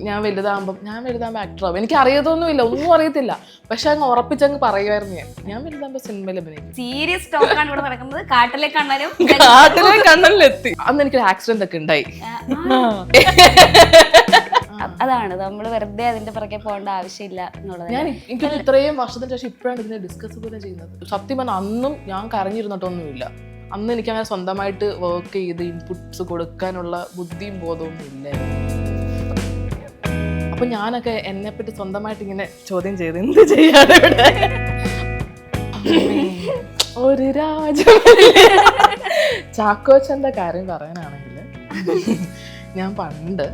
ഞാൻ വലുതാകുമ്പോൾ ആക്ടറാവും. എനിക്ക് അറിയതൊന്നുമില്ല, ഒന്നും അറിയത്തില്ല. പക്ഷെ അങ്ങ് ഉറപ്പിച്ചങ്ങ് പറയുമായിരുന്നു ഞാൻ വലുതാകുമ്പോൾ സിനിമയിൽ അഭിനയിക്കും. സീരിയസ് ടോക്കാണ് ഇവിടെ നടക്കുന്നത്. കാട്ടിലെ കണ്ണനിലെത്തി. അന്ന് എനിക്കൊരു ആക്സിഡന്റ് ഒക്കെ ഉണ്ടായി. അതാണ് നമ്മൾ വെറുതെ അതിന്റെ പുറകെ പോകേണ്ട ആവശ്യമില്ല എന്നുള്ളത്. എനിക്ക് ഇത്രയും വർഷത്തിന് ശേഷം ഇപ്പോഴാണ് ഇതിനെ ഡിസ്കസ് പോലും ചെയ്യുന്നത്. സത്യം പറഞ്ഞാൽ അന്നും ഞാൻ കരഞ്ഞിരുന്നിട്ടൊന്നുമില്ല. അന്ന് എനിക്ക് അങ്ങനെ സ്വന്തമായിട്ട് വർക്ക് ചെയ്ത് ഇൻപുട്സ് കൊടുക്കാനുള്ള ബുദ്ധിയും ബോധമൊന്നും ഇല്ലായിരുന്നു. അപ്പൊ ഞാനൊക്കെ എന്നെ പറ്റി സ്വന്തമായിട്ട് ഇങ്ങനെ ചോദ്യം ചെയ്ത് എന്ത് ചെയ്യാതെ ഒരു രാജ്യം. ചാക്കോച്ചന്റെ കാര്യം പറയാനാണെങ്കിൽ ഞാൻ പണ്ട്.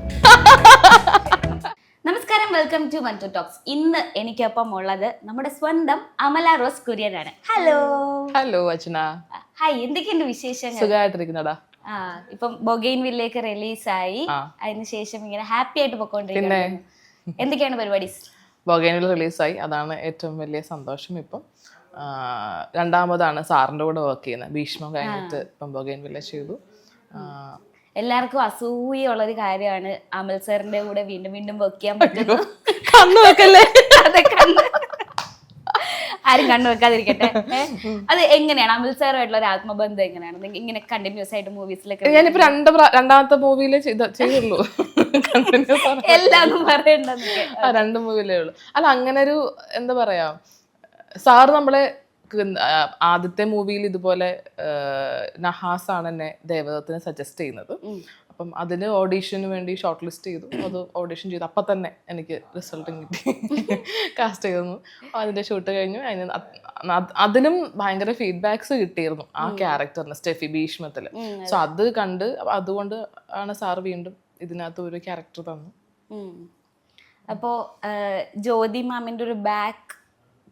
നമസ്കാരം, വെൽക്കം ടു മന്റു ടോക്സ്. ഇന്ന് എനിക്കൊപ്പം ഉള്ളത് നമ്മുടെ സ്വന്തം അമല റോസ് കുര്യനാണ്. ഹലോ. ഹലോ അച്ഛന. ഹായ്, എന്തൊക്കെയുണ്ട് വിശേഷങ്ങൾ? സുഖമായിട്ടിരിക്കുന്നടാ. ഇപ്പം ബൊഗൈൻവില്ലേക്ക് റിലീസായി, അതിനുശേഷം ഇങ്ങനെ ഹാപ്പി ആയിട്ട് പൊക്കോണ്ടിരിക്കുന്നു. എന്തൊക്കെയാണ് പരിപാടി? ബൊഗൈൻവില്ല റിലീസായി, അതാണ് ഏറ്റവും വലിയ സന്തോഷം. ഇപ്പം രണ്ടാമതാണ് സാറിന്റെ കൂടെ വർക്ക് ചെയ്യുന്നത്. ഭീഷ്മം കഴിഞ്ഞിട്ട് ഇപ്പം ബൊഗൈൻവില്ല ചെയ്തു. എല്ലാവർക്കും അസൂയുള്ളൊരു കാര്യമാണ് അമൽ സാറിന്റെ കൂടെ വീണ്ടും വീണ്ടും വർക്ക് ചെയ്യാൻ പറ്റുന്നു. ആരും കണ്ണു വെക്കാതിരിക്കട്ടെ. അത് എങ്ങനെയാണ് അമൽ സാറുമായിട്ടുള്ള ഒരു ആത്മബന്ധം എങ്ങനെയാണ്? ഇങ്ങനെ കണ്ടിന്യൂസ് ആയിട്ട് മൂവീസിലൊക്കെ ഞാനിപ്പോ രണ്ടാമത്തെ മൂവിയിലേ ചെയ്തുള്ളൂ. എല്ലാം പറയണ്ടെന്ന്. 2 മൂവിയിലേ ഉള്ളൂ. അല്ല, അങ്ങനെ ഒരു എന്താ പറയാ, സാറ് നമ്മളെ ആദ്യത്തെ മൂവിയിൽ ഇതുപോലെ നഹാസാണ് എന്നെ ദേവദത്തിന് സജസ്റ്റ് ചെയ്യുന്നത്. അപ്പം അതിന് ഓഡീഷന് വേണ്ടി ഷോർട്ട് ലിസ്റ്റ് ചെയ്തു. അത് ഓഡീഷൻ ചെയ്തു. അപ്പം തന്നെ എനിക്ക് റിസൾട്ടും കിട്ടി. കാസ്റ്റ് ചെയ്തു. അതിൻ്റെ ഷൂട്ട് കഴിഞ്ഞു. അതിലും ഭയങ്കര ഫീഡ്ബാക്സ് കിട്ടിയിരുന്നു ആ ക്യാരക്ടറിന്, സ്റ്റെഫി ഭീഷ്മത്തിൽ. സോ അത് കണ്ട് അതുകൊണ്ട് ആണ് സാറ് വീണ്ടും ഇതിനകത്ത് ഒരു ക്യാരക്ടർ തന്നു. അപ്പോൾ ജ്യോതി മാമിന്റെ ഒരു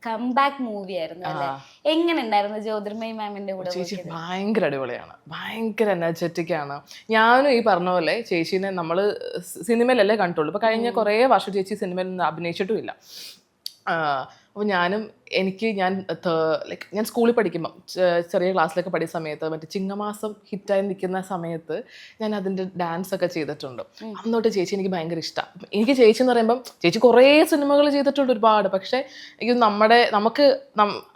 കംബാക്ക് മൂവി ആയിരുന്നു അല്ലേ? എങ്ങനെ ഉണ്ടായിരുന്നു ജ്യോതിർമയി മാമിന്റെ കൂടെ? ചേച്ചി ഭയങ്കര അടിപൊളിയാണ്, ഭയങ്കര എനർജറ്റിക് ആണ്. ഞാനും ഈ പറഞ്ഞ പോലെ ചേച്ചീനെ നമ്മള് സിനിമയിലല്ലേ കണ്ടുള്ളൂ. ഇപ്പൊ കഴിഞ്ഞ കുറേ വർഷം ചേച്ചി സിനിമയിൽ നിന്ന് അഭിനയിച്ചിട്ടുമില്ല. അപ്പോൾ ഞാൻ സ്കൂളിൽ പഠിക്കുമ്പം ചെറിയ ക്ലാസ്സിലൊക്കെ പഠിക്കുന്ന സമയത്ത് മറ്റേ ചിങ്ങമാസം ഹിറ്റായി നിൽക്കുന്ന സമയത്ത് ഞാൻ അതിൻ്റെ ഡാൻസ് ഒക്കെ ചെയ്തിട്ടുണ്ട്. അന്നോട്ട് ചേച്ചി എനിക്ക് ഭയങ്കര ഇഷ്ടമാണ്. എനിക്ക് ചേച്ചി എന്ന് പറയുമ്പം ചേച്ചി കുറേ സിനിമകൾ ചെയ്തിട്ടുണ്ട് ഒരുപാട്. പക്ഷേ എനിക്ക് നമുക്ക്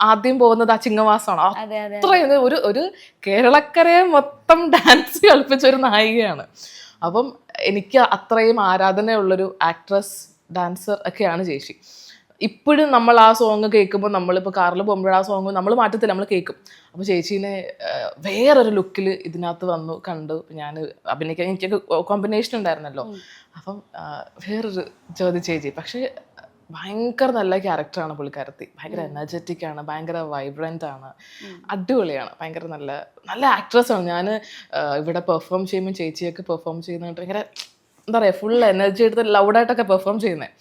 ആദ്യം പോകുന്നത് ആ ചിങ്ങമാസമാണ്. അത്രയും ഒരു കേരളക്കരയെ മൊത്തം ഡാൻസ് കളിപ്പിച്ച ഒരു നായികയാണ്. അപ്പം എനിക്ക് അത്രയും ആരാധനയുള്ളൊരു ആക്ട്രസ്, ഡാൻസർ ഒക്കെയാണ് ചേച്ചി. ഇപ്പോഴും നമ്മൾ ആ സോങ് കേൾക്കുമ്പോൾ, നമ്മളിപ്പോൾ കാറിൽ പോകുമ്പോൾ ആ സോങ് നമ്മൾ മാറ്റത്തില്ല, നമ്മൾ കേൾക്കും. അപ്പോൾ ചേച്ചീനെ വേറൊരു ലുക്കിൽ ഇതിനകത്ത് വന്നു കണ്ടു. ഞാൻ അഭിനയിക്കാൻ എനിക്കൊക്കെ കോമ്പിനേഷൻ ഉണ്ടായിരുന്നല്ലോ. അപ്പം വേറൊരു ജ്യോതി ചേച്ചി. പക്ഷേ ഭയങ്കര നല്ല ക്യാരക്ടറാണ് പുള്ളിക്കാരത്തി. ഭയങ്കര എനർജറ്റിക് ആണ്, ഭയങ്കര വൈബ്രൻ്റ് ആണ്, അടിപൊളിയാണ്. ഭയങ്കര നല്ല നല്ല ആക്ട്രസ്സാണ്. ഞാൻ ഇവിടെ പെർഫോം ചെയ്യുമ്പോൾ ചേച്ചിയൊക്കെ പെർഫോം ചെയ്യുന്നതായിട്ട് ഭയങ്കര എന്താ പറയുക, ഫുൾ എനർജി എടുത്ത് ലൗഡായിട്ടൊക്കെ പെർഫോം ചെയ്യുന്നത്.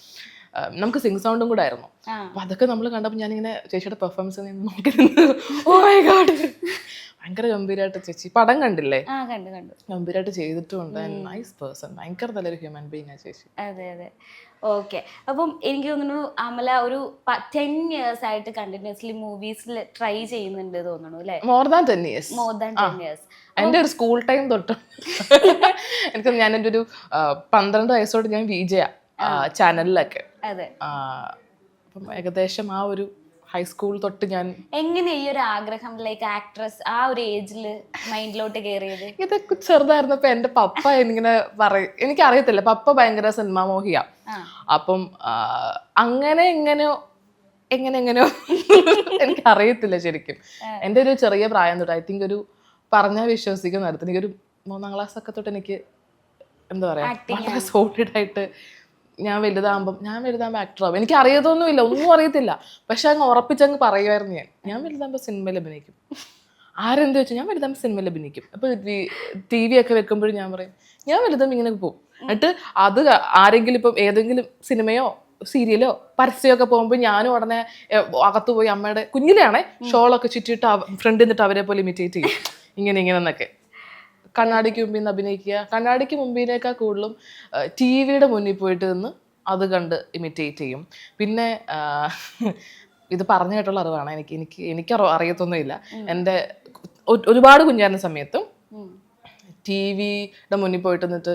നമുക്ക് സിംഗ് സൗണ്ടും കൂടെ ആയിരുന്നു. അപ്പം അതൊക്കെ നമ്മൾ കണ്ടപ്പോൾ ഞാനിങ്ങനെ ചേച്ചിയുടെ പെർഫോമൻസ് നോക്കി നിന്ന്, ഓ മൈ ഗോഡ്, ഭയങ്കര ഗംഭീരമായിട്ട് ചേച്ചി പടം കണ്ടില്ലേ? ഗംഭീരമായിട്ട് ചെയ്തിട്ടുണ്ട്. നൈസ് പേഴ്സൺ, ഭയങ്കര നല്ലൊരു ഹ്യൂമൻ ബീങ് ആ ചേച്ചി. അതെ അതെ, ഓക്കെ. അപ്പം എനിക്ക് തോന്നുന്നു അമല ഒരു 10 years ആയിട്ട് കണ്ടിന്യൂസ്ലി മൂവീസിൽ ട്രൈ ചെയ്യുന്നുണ്ട് തോന്നുന്നു അല്ലേ? More than 10 years. എൻ്റെ ഒരു സ്കൂൾ ടൈം തൊട്ട് ഞാൻ എൻ്റെ ഒരു 12 വയസ്സോട് ഞാൻ വിജയ ചാനലിലൊക്കെ. അപ്പം ഏകദേശം ആ ഒരു ഹൈസ്കൂൾ തൊട്ട് ഞാൻ. എങ്ങനെ ഈ ഒരു ആഗ്രഹം ലൈക്ക് ആക്ട്രസ് ആ ഒരു ഏജില് മൈൻഡിലോട്ട് കയറിയത്? ഇതൊക്കെ ചെറുതായിരുന്നപ്പോ എൻ്റെ പപ്പ എന്നിങ്ങനെ പറയും, എനിക്കറിയത്തില്ല, പപ്പ ഭയങ്കര സിനിമാ മോഹിയാ. അപ്പം അങ്ങനെ എങ്ങനെയോ എനിക്കറിയത്തില്ല ശരിക്കും. എൻ്റെ ഒരു ചെറിയ പ്രായം തൊട്ട്, ഐ തിങ്ക് ഒരു പറഞ്ഞാൽ വിശ്വസിക്കുന്ന നേരത്തെ എനിക്കൊരു 3ാം ക്ലാസ് ഒക്കെ തൊട്ട് എനിക്ക് എന്താ പറയാ, വളരെ സോളിഡായിട്ട് ഞാൻ വലുതാകുമ്പോൾ ആക്ടറാവും. എനിക്ക് അറിയതൊന്നുമില്ല, ഒന്നും അറിയത്തില്ല. പക്ഷെ അങ്ങ് ഉറപ്പിച്ചങ്ങ് പറയുമായിരുന്നു ഞാൻ വലുതാകുമ്പോൾ സിനിമയിൽ അഭിനയിക്കും. ആരെന്ത് വെച്ചാൽ ഞാൻ വലുതാകുമ്പോൾ സിനിമയിൽ അഭിനയിക്കും. അപ്പോൾ TV ഒക്കെ വെക്കുമ്പോഴും ഞാൻ പറയും ഞാൻ വലുതാകുമ്പോൾ ഇങ്ങനെ പോകും. എന്നിട്ട് അത് ആരെങ്കിലും ഇപ്പം ഏതെങ്കിലും സിനിമയോ സീരിയലോ പരസ്യമോ ഒക്കെ പോകുമ്പോൾ ഞാനും ഉടനെ അകത്ത് പോയി അമ്മയുടെ കുഞ്ഞിലെയാണേ ഷോളൊക്കെ ചുറ്റിയിട്ട് ഫ്രണ്ടിൽ നിന്നിട്ട് അവരെ പോലെ ഇമിറ്റേറ്റ് ചെയ്യും, ഇങ്ങനെ എന്നൊക്കെ. കണ്ണാടിക്ക് മുമ്പിൽ നിന്ന് അഭിനയിക്കുക, കണ്ണാടിക്ക് മുമ്പിനേക്കാൾ കൂടുതലും TV-യുടെ മുന്നിൽ പോയിട്ട് നിന്ന് അത് കണ്ട് ഇമിറ്റേറ്റ് ചെയ്യും. പിന്നെ ഇത് പറഞ്ഞു കേട്ടുള്ള അറിവാണ്, എനിക്ക് അറിയത്തൊന്നുമില്ല. എൻ്റെ ഒരുപാട് കുഞ്ഞായിരുന്ന സമയത്തും ടി വിയുടെ മുന്നിൽ പോയിട്ട് നിന്നിട്ട്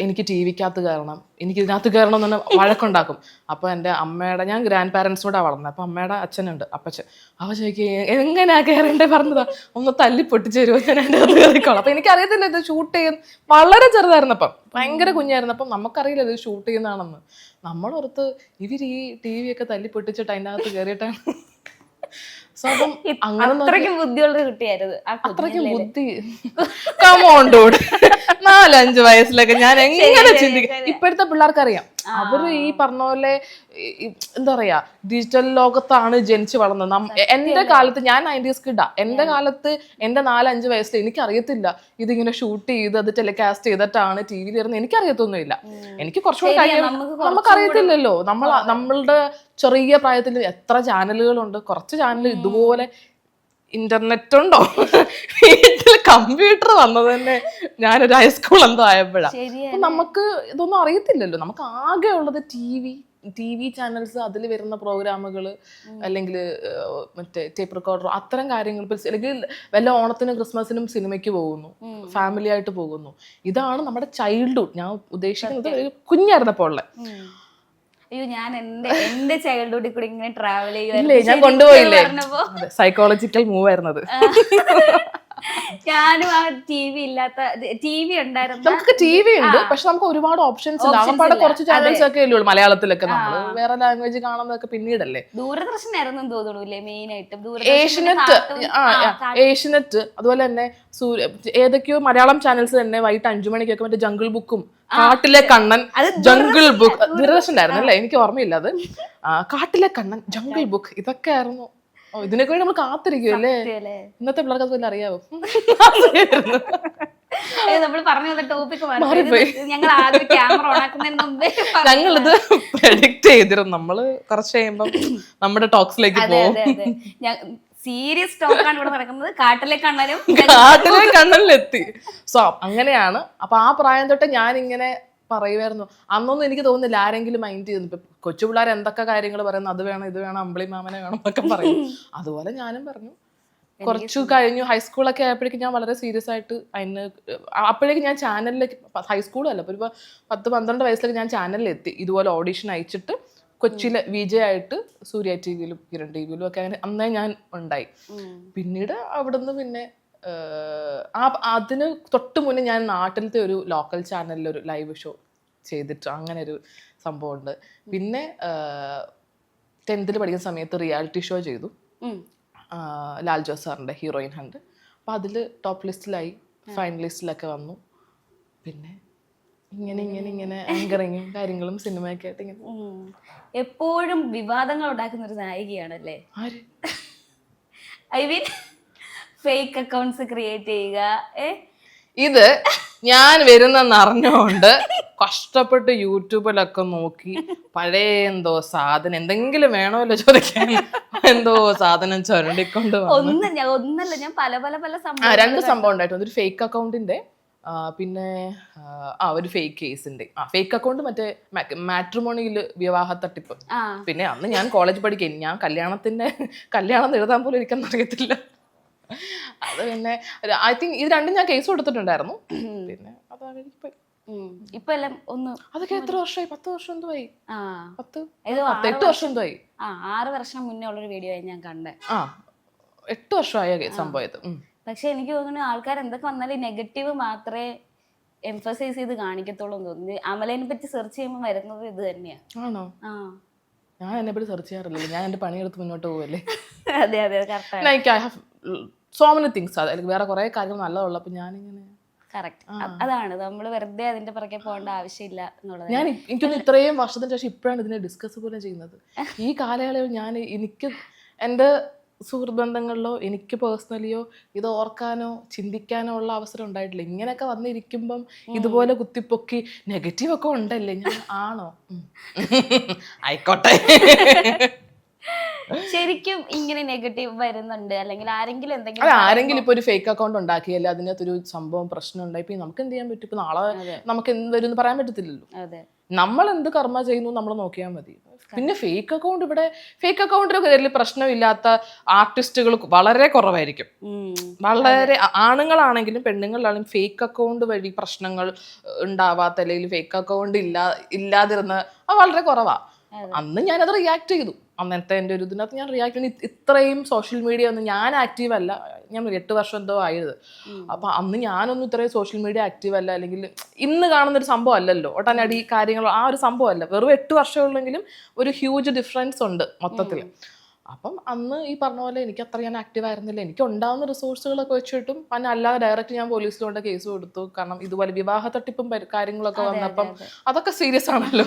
എനിക്ക് ടി വിക്കകത്ത് കയറണം, എനിക്ക് ഇതിനകത്ത് കയറണം എന്ന് പറഞ്ഞാൽ വഴക്കുണ്ടാക്കും. അപ്പോൾ എൻ്റെ അമ്മയുടെ, ഞാൻ ഗ്രാൻഡ് പാരൻസിനോടെ വളർന്നത്, അപ്പോൾ അമ്മയുടെ അച്ഛനുണ്ട് അപ്പച്ചൻ, അവ ചോദിക്കുക എങ്ങനെയാ കയറേണ്ടേ പറഞ്ഞതാ, ഒന്ന് തല്ലി പൊട്ടിച്ചു തരുമോ, ഞാൻ എൻ്റെ അത് കയറിക്കോളാം. അപ്പോൾ എനിക്കറിയത്തില്ല ഇത് ഷൂട്ട് ചെയ്യുന്ന, വളരെ ചെറുതായിരുന്നപ്പം, ഭയങ്കര കുഞ്ഞായിരുന്നപ്പം നമുക്കറിയില്ല ഇത് ഷൂട്ട് ചെയ്യുന്നതാണെന്ന്. നമ്മളോർത്ത് ഇവർ ഈ ടി വി ഒക്കെ തല്ലി പൊട്ടിച്ചിട്ട് അതിൻ്റെ അകത്ത് കയറിയിട്ടാണ്. സോ അപ്പം അങ്ങനെ അത്രയ്ക്കും ബുദ്ധിയുള്ള കുട്ടിയായിരുന്നു ആ അത്രയ്ക്കും ബുദ്ധി. കമോണ്ടോട് 4-5 വയസ്സിലൊക്കെ ഞാൻ എങ്ങനെ ചിന്തിക്കും. ഇപ്പോഴത്തെ പിള്ളേർക്കറിയാം, അവര് ഈ പറഞ്ഞ പോലെ എന്താ പറയാ ഡിജിറ്റൽ ലോകത്താണ് ജനിച്ചു വളർന്നത്. എന്റെ കാലത്ത്, ഞാൻ 90s കിഡാ, എന്റെ കാലത്ത് എന്റെ 4-5 വയസ്സിൽ എനിക്കറിയത്തില്ല ഇതിങ്ങനെ ഷൂട്ട് ചെയ്ത് അത് ടെലികാസ്റ്റ് ചെയ്തിട്ടാണ് ടി വിയിൽ വരുന്നത്. എനിക്കറിയത്തില്ല. എനിക്ക് കുറച്ചുകൂടി നമുക്കറിയത്തില്ലല്ലോ. നമ്മളുടെ ചെറിയ പ്രായത്തിൽ എത്ര ചാനലുകളുണ്ട്. കുറച്ച് ചാനൽ ഇതുപോലെ ഇന്റർനെറ്റ് ഉണ്ടോ, വീട്ടിൽ കമ്പ്യൂട്ടർ വന്നത് തന്നെ ഞാനൊരു ഹൈസ്കൂൾ എന്തോ ആയപ്പോഴാണ്. നമുക്ക് ഇതൊന്നും അറിയത്തില്ലല്ലോ. നമുക്ക് ആകെ ഉള്ളത് ടി വി ചാനൽസ്, അതിൽ വരുന്ന പ്രോഗ്രാമുകൾ, അല്ലെങ്കിൽ മറ്റേ ടേപ്പ് റെക്കോർഡർ, അത്തരം കാര്യങ്ങൾ. അല്ലെങ്കിൽ വല്ല ഓണത്തിനും ക്രിസ്മസിനും സിനിമയ്ക്ക് പോകുന്നു, ഫാമിലി ആയിട്ട് പോകുന്നു. ഇതാണ് നമ്മുടെ ചൈൽഡ്ഹുഡ്. ഞാൻ ഉദ്ദേശിക്കുന്നത് കുഞ്ഞായിരുന്നപ്പോൾ ഉള്ള. അയ്യോ, ഞാൻ എന്റെ ചൈൽഡ്ഹുഡിൽ കൂടി ഇങ്ങനെ ട്രാവൽ ചെയ്യുമല്ലേ, ഞാൻ കൊണ്ടുപോയില്ലേ, സൈക്കോളജിക്കൽ മൂവ് ആയിരുന്നത്. ഞാനും ആ ടി വി ഇല്ലാത്ത, ടി വി ഉണ്ടായിരുന്നു, നമുക്ക് ടി വി ഉണ്ട്, പക്ഷെ നമുക്ക് ഒരുപാട് ഓപ്ഷൻസ് ഇല്ല. ആകപ്പാടെ കുറച്ച് ചാനൽസ് ഒക്കെ അല്ലേ ഉള്ളൂ മലയാളത്തിലൊക്കെ. നമ്മള് വേറെ ലാംഗ്വേജ് കാണുന്നതൊക്കെ പിന്നീടല്ലേ. ദൂരദർശനായിരുന്നു തോന്നുന്നു മെയിൻ ആയിട്ട്. ഏഷ്യനെറ്റ്, അതുപോലെ തന്നെ ഏതൊക്കെയോ മലയാളം ചാനൽസ് തന്നെ വൈകിട്ട് 5 മണിക്കൊക്കെ മറ്റേ ജംഗിൾ ബുക്കും, കാട്ടിലെ കണ്ണൻ, ജംഗിൾ ബുക്ക്, ദൂരദർശനായിരുന്നു അല്ലേ, എനിക്ക് ഓർമ്മയില്ല അത്. കാട്ടിലെ കണ്ണൻ, ജംഗിൾ ബുക്ക്, ഇതൊക്കെ ആയിരുന്നു. ഇതിനൊക്കെ വേണ്ടി നമ്മൾ കാത്തിരിക്കുമല്ലേ. ഇന്നത്തെ പിള്ളേർക്ക് അതുപോലെ അറിയാവോ. നമ്മൾ പറഞ്ഞു വന്ന ടോപ്പിക് ഞങ്ങളിത് പ്രെഡിക്റ്റ് ചെയ്തിരുന്നു. നമ്മള് കുറച്ച് കഴിയുമ്പം നമ്മുടെ ടോക്സിലേക്ക് പോകും. സീരിയസ് ടോക്കാണ് ഇവിടെ നടക്കുന്നത്. കാട്ടിലെ കണ്ണനിലെത്തി. സോ അങ്ങനെയാണ്. അപ്പൊ ആ പ്രായം തൊട്ട് ഞാനിങ്ങനെ പറയുമായിരുന്നു. അന്നൊന്നും എനിക്ക് തോന്നുന്നില്ല ആരെങ്കിലും മൈൻഡ് ചെയ്യുന്നു. ഇപ്പൊ കൊച്ചു പിള്ളേർ എന്തൊക്കെ കാര്യങ്ങൾ പറയുന്നു, അത് വേണം ഇത് വേണം, അമ്പിളി മാമനെ വേണം എന്നൊക്കെ പറയും. അതുപോലെ ഞാനും പറഞ്ഞു. കുറച്ചു കഴിഞ്ഞു ഹൈസ്കൂളൊക്കെ ആയപ്പോഴേക്കും ഞാൻ വളരെ സീരിയസ് ആയിട്ട് അതിന്, അപ്പോഴേക്കും ഞാൻ ചാനലിലേക്ക്, ഹൈസ്കൂളും അല്ല, ഒരു 10-12 വയസ്സിലൊക്കെ ഞാൻ ചാനലിലെത്തി. ഇതുപോലെ ഓഡീഷൻ അയച്ചിട്ട് കൊച്ചിയിലെ വിജയായിട്ട് സൂര്യ ടി വിയിലും കിരൺ ടി വിയിലും ഒക്കെ അങ്ങനെ അന്നേ ഞാൻ ഉണ്ടായി. പിന്നീട് അവിടുന്ന് പിന്നെ അതിന് തൊട്ട് മുന്നേ ഞാൻ നാട്ടിലത്തെ ഒരു ലോക്കൽ ചാനലിൽ ഒരു ലൈവ് ഷോ ചെയ്തിട്ട് അങ്ങനെ ഒരു സംഭവമുണ്ട്. പിന്നെ 10th പഠിക്കുന്ന സമയത്ത് റിയാലിറ്റി ഷോ ചെയ്തു, ലാൽ ജോസ് സാറിൻ്റെ ഹീറോയിൻ ഹണ്ട്. അപ്പം അതിൽ ടോപ്പ് ലിസ്റ്റിലായി, ഫൈനലിസ്റ്റിലൊക്കെ വന്നു. പിന്നെ ഇങ്ങനെ ആങ്കറിങ്ങും കാര്യങ്ങളും സിനിമയൊക്കെ ആയിട്ട് ഇങ്ങനെ. എപ്പോഴും വിവാദങ്ങൾ ഉണ്ടാക്കുന്ന ഒരു നായികയാണല്ലേ. I mean fake accounts create ചെയ്യുക. ഇത് ഞാൻ വരുന്നെന്ന് അറിഞ്ഞുകൊണ്ട് കഷ്ടപ്പെട്ട് യൂട്യൂബിലൊക്കെ നോക്കി പഴയ എന്തോ സാധനം എന്തെങ്കിലും വേണമല്ലോ ചോദിക്കാൻ, എന്തോ സാധനം ചുരണ്ടിക്കൊണ്ട് ഒന്നല്ല, ഞാൻ പല 2 സംഭവം ഉണ്ടായിട്ടുണ്ട്. ഒരു ഫേക്ക് അക്കൗണ്ടിന്റെ, പിന്നെ ഒരു ഫേക്ക് കേസിന്റെ. ഫേക്ക് അക്കൗണ്ട് മറ്റേ മാട്രിമോണിയിൽ വിവാഹ തട്ടിപ്പ്. പിന്നെ അന്ന് ഞാൻ കോളേജ് പഠിക്കാൻ, ഞാൻ കല്യാണം എഴുതാൻ പോലും എനിക്കൊന്നും അറിയത്തില്ല. അത് പിന്നെ ഐ തിങ്ക് ഇത് 2 ഞാൻ കേസ് കൊടുത്തിട്ടുണ്ടായിരുന്നു. പിന്നെ അതാണ് എനിക്ക് പോയി. ഇപ്പൊ എല്ലാം ഒന്ന് അതൊക്കെ എത്ര വർഷമായി? 10 വർഷം എന്തോയി, 8 വർഷം എന്തോയി. 6 വർഷം മുന്നേ ഉള്ളൊരു വീഡിയോ ഞാൻ കണ്ടേ. 8 വർഷമായ സംഭവം. പക്ഷെ എനിക്ക് തോന്നുന്നു ആൾക്കാർ എന്തൊക്കെ വന്നാലും നെഗറ്റീവ് മാത്രമേ എംഫസൈസ് ചെയ്ത് കാണിക്കത്തുള്ളൂ എന്ന് തോന്നുന്നു. അമലേനെ പറ്റി സെർച്ച് ചെയ്യുമ്പോൾ വരുന്നത് ഇത് തന്നെയാ. ആണോ? ഞാൻ എന്നെ പറ്റി സെർച്ച് ചെയ്യാറില്ലല്ലോ, ഞാൻ എന്റെ പണിയെടുത്ത് മുന്നോട്ട് പോവല്ലേ. അതെ like I have so many things. അതിൽ വേറെ കുറെ കാര്യങ്ങൾ നല്ലതുള്ള. അപ്പൊ ഞാനിങ്ങനെ അതാണ് നമ്മൾ വെറുതെ അതിന്റെ പുറകെ പോകേണ്ട ആവശ്യമില്ല എന്നുള്ളത്. എനിക്കൊന്ന് ഇത്രയും വർഷത്തിന് ശേഷം ഇപ്പോഴാണ് ഇതിനെ ഡിസ്കസ് പോലും ചെയ്യുന്നത്. ഈ കാലയളവിൽ എനിക്ക് എൻ്റെ സുഹൃത്ത് ബന്ധങ്ങളിലോ എനിക്ക് പേഴ്സണലിയോ ഇത് ഓർക്കാനോ ചിന്തിക്കാനോ ഉള്ള അവസരം ഉണ്ടായിട്ടില്ല. ഇങ്ങനെയൊക്കെ വന്നിരിക്കുമ്പം ഇതുപോലെ കുത്തിപ്പൊക്കി നെഗറ്റീവ് ഒക്കെ ഉണ്ടല്ലേ, ഞാൻ ആണോ ആയിക്കോട്ടെ. ശരിക്കും ഇങ്ങനെ നെഗറ്റീവ് വരുന്നുണ്ട്, അല്ലെങ്കിൽ ആരെങ്കിലും ഇപ്പൊ ഒരു ഫേക്ക് അക്കൗണ്ട് ഉണ്ടാക്കിയല്ലേ അതിനകത്തൊരു സംഭവം പ്രശ്നം ഉണ്ടായി, നമുക്ക് എന്ത് ചെയ്യാൻ പറ്റും? ഇപ്പൊ നാളെ നമുക്ക് എന്ത് വരും എന്ന് പറയാൻ പറ്റത്തില്ലല്ലോ. നമ്മൾ എന്ത് കർമ്മ ചെയ്യുന്നു നമ്മൾ നോക്കിയാൽ മതി. പിന്നെ ഫേക്ക് അക്കൗണ്ട്, ഇവിടെ ഫേക്ക് അക്കൗണ്ടിന്റെ പേരിൽ പ്രശ്നമില്ലാത്ത ആർട്ടിസ്റ്റുകൾ വളരെ കുറവായിരിക്കും. വളരെ ആണുങ്ങളാണെങ്കിലും പെണ്ണുങ്ങളാണെങ്കിലും ഫേക്ക് അക്കൗണ്ട് വഴി പ്രശ്നങ്ങൾ ഉണ്ടാവാത്ത, അല്ലെങ്കിൽ ഫേക്ക് അക്കൗണ്ട് ഇല്ലാതിരുന്ന അത് വളരെ കുറവാ. അന്ന് ഞാനത് റിയാക്ട് ചെയ്തു. അന്നത്തെ എൻ്റെ ഒരു ഇതിനകത്ത് ഞാൻ റിയാക്ട് ചെയ്തു. ഇത്രയും സോഷ്യൽ മീഡിയ ഒന്നും ഞാൻ ആക്റ്റീവ് അല്ല, ഞാൻ 8 വർഷം എന്തോ ആയത്. അപ്പൊ അന്ന് ഞാനൊന്നും ഇത്രയും സോഷ്യൽ മീഡിയ ആക്റ്റീവ് അല്ല, അല്ലെങ്കിൽ ഇന്ന് കാണുന്നൊരു സംഭവം അല്ലല്ലോ, ഒട്ടനടി കാര്യങ്ങൾ, ആ ഒരു സംഭവം അല്ല. വെറും 8 വർഷമുള്ളെങ്കിലും ഒരു ഹ്യൂജ് ഡിഫറൻസ് ഉണ്ട് മൊത്തത്തിൽ. അപ്പം അന്ന് ഈ പറഞ്ഞ പോലെ എനിക്ക് അത്ര ഞാൻ ആക്റ്റീവ് ആയിരുന്നില്ല. എനിക്ക് ഉണ്ടാകുന്ന റിസോഴ്സുകളൊക്കെ വെച്ചിട്ടും പിന്നെ അല്ലാതെ ഡയറക്റ്റ് ഞാൻ പോലീസിലോട്ട് കേസ് കൊടുത്തു. കാരണം ഇതുപോലെ വിവാഹ തട്ടിപ്പും കാര്യങ്ങളൊക്കെ വന്നപ്പം അതൊക്കെ സീരിയസ് ആണല്ലോ.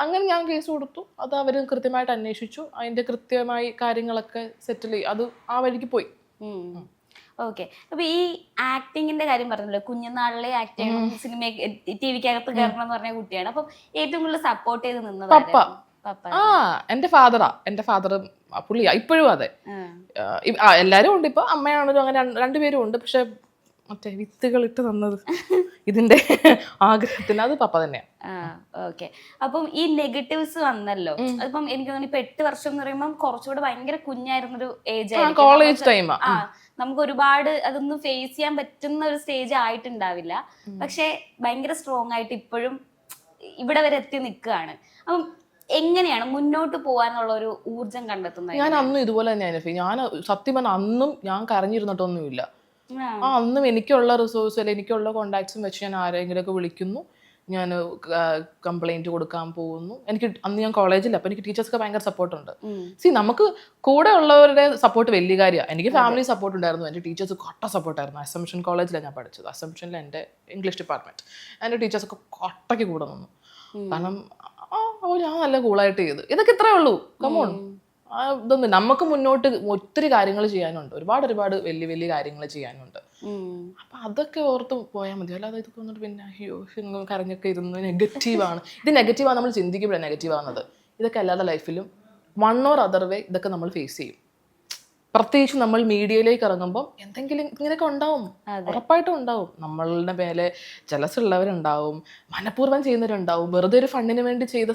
അങ്ങനെ ഞാൻ കേസ് കൊടുത്തു. അത് അവർ കൃത്യമായിട്ട് അന്വേഷിച്ചു. അതിന്റെ കൃത്യമായി കാര്യങ്ങളൊക്കെ സെറ്റിൽ ചെയ്തു. അത് ആ വഴിക്ക് പോയി. ഓക്കെ. അപ്പൊ ഈ ആക്ടിങ്ങിന്റെ കാര്യം പറഞ്ഞല്ലോ, കുഞ്ഞുനാളിലെ ആക്ട് ചെയ്യണം, സിനിമ TV-ക്കകത്ത് കയറണം എന്ന് പറഞ്ഞ കുട്ടിയാണ്. അപ്പം ഏറ്റവും കൂടുതൽ സപ്പോർട്ട് ചെയ്ത് നിന്നത് പപ്പ. എന്റെ ഫാദറാ. എന്റെ ഫാദർ പുള്ളിയാ ഇപ്പോഴും. അതെ, എല്ലാരും ഉണ്ട്. ഇപ്പൊ അമ്മയാണല്ലോ, അങ്ങനെ രണ്ടുപേരും ഉണ്ട്. പക്ഷെ മറ്റേ വിത്തുകൾ ഇട്ട് തന്നത് ഇതിന്റെ ആഗ്രഹത്തിന് അത് പപ്പ തന്നെയാ. ഓക്കെ. അപ്പം ഈ നെഗറ്റീവ്സ് വന്നല്ലോ, അതിപ്പം എനിക്ക് തോന്നുന്നു ഇപ്പൊ 8 വർഷം എന്ന് പറയുമ്പോൾ കുറച്ചുകൂടെ ഭയങ്കര കുഞ്ഞായിരുന്നൊരു ഏജ് ആയിരുന്നു, കോളേജ് ടൈമാ. നമുക്ക് ഒരുപാട് അതൊന്നും ഫേസ് ചെയ്യാൻ പറ്റുന്ന ഒരു സ്റ്റേജ് ആയിട്ടുണ്ടാവില്ല. പക്ഷെ ഭയങ്കര സ്ട്രോങ് ആയിട്ട് ഇപ്പോഴും ഇവിടെ വരെ എത്തി നിൽക്കുകയാണ്. അപ്പം എങ്ങനെയാണ് മുന്നോട്ട് പോകാനുള്ള ഒരു ഊർജം കണ്ടെത്തുന്നത്? ഞാൻ അന്നും ഇതുപോലെ തന്നെയാണ്. ഞാൻ സത്യം പറഞ്ഞാൽ അന്നും ഞാൻ കരഞ്ഞിരുന്നിട്ടൊന്നുമില്ല. അന്നും എനിക്കുള്ള റിസോഴ്സ്, അല്ലെങ്കിൽ എനിക്കുള്ള കോണ്ടാക്ട്സും വെച്ച് ഞാൻ ആരെങ്കിലുമൊക്കെ വിളിക്കുന്നു, ഞാൻ കംപ്ലൈന്റ് കൊടുക്കാൻ പോകുന്നു. എനിക്ക് അന്ന് ഞാൻ കോളേജില്ല, അപ്പൊ എനിക്ക് ടീച്ചേഴ്സൊക്കെ ഭയങ്കര സപ്പോർട്ടുണ്ട്. നമുക്ക് കൂടെ ഉള്ളവരുടെ സപ്പോർട്ട് വലിയ കാര്യമാണ്. എനിക്ക് ഫാമിലി സപ്പോർട്ട് ഉണ്ടായിരുന്നു, എൻ്റെ ടീച്ചേഴ്സ് കൊട്ട സപ്പോർട്ടായിരുന്നു. അസംപ്ഷൻ കോളേജിലാണ് ഞാൻ പഠിച്ചത്. അസംപ്ഷനിൽ എൻ്റെ ഇംഗ്ലീഷ് ഡിപ്പാർട്ട്മെന്റ്. എൻ്റെ ടീച്ചേഴ്സൊക്കെ കൊട്ടയ്ക്ക് കൂടെ നിന്നു. കാരണം ഞാൻ നല്ല കൂളായിട്ട് ചെയ്തു. ഇതൊക്കെ ഇത്രേ ഉള്ളൂ. കമോൺ, ഇതൊന്നും നമുക്ക് മുന്നോട്ട് ഒത്തിരി കാര്യങ്ങൾ ചെയ്യാനുണ്ട്. ഒരുപാട് വലിയ വലിയ കാര്യങ്ങൾ ചെയ്യാനുണ്ട്. അപ്പൊ അതൊക്കെ ഓർത്ത് പോയാൽ മതി. അല്ലാതെ ഇതൊക്കെ വന്നിട്ട് പിന്നെ അയ്യോ കരഞ്ഞൊക്കെ ഇരുന്ന് നെഗറ്റീവാണ്. ഇത് നെഗറ്റീവാണ്, നമ്മൾ ചിന്തിക്കുമ്പോഴാണ് നെഗറ്റീവ് ആവുന്നത്. ഇതൊക്കെ അല്ലാതെ ലൈഫിലും വൺ ഓർ അതർ വേ ഇതൊക്കെ നമ്മൾ ഫേസ് ചെയ്യും. പ്രത്യേകിച്ച് നമ്മൾ മീഡിയയിലേക്ക് ഇറങ്ങുമ്പോൾ എന്തെങ്കിലും ഇങ്ങനെയൊക്കെ ഉണ്ടാവും, ഉറപ്പായിട്ടും ഉണ്ടാവും. നമ്മളുടെ മേലെ ജലസുള്ളവരുണ്ടാവും, മനഃപൂർവ്വം ചെയ്യുന്നവരുണ്ടാവും, വെറുതെ ഒരു ഫണ്ടിന് വേണ്ടി ചെയ്ത.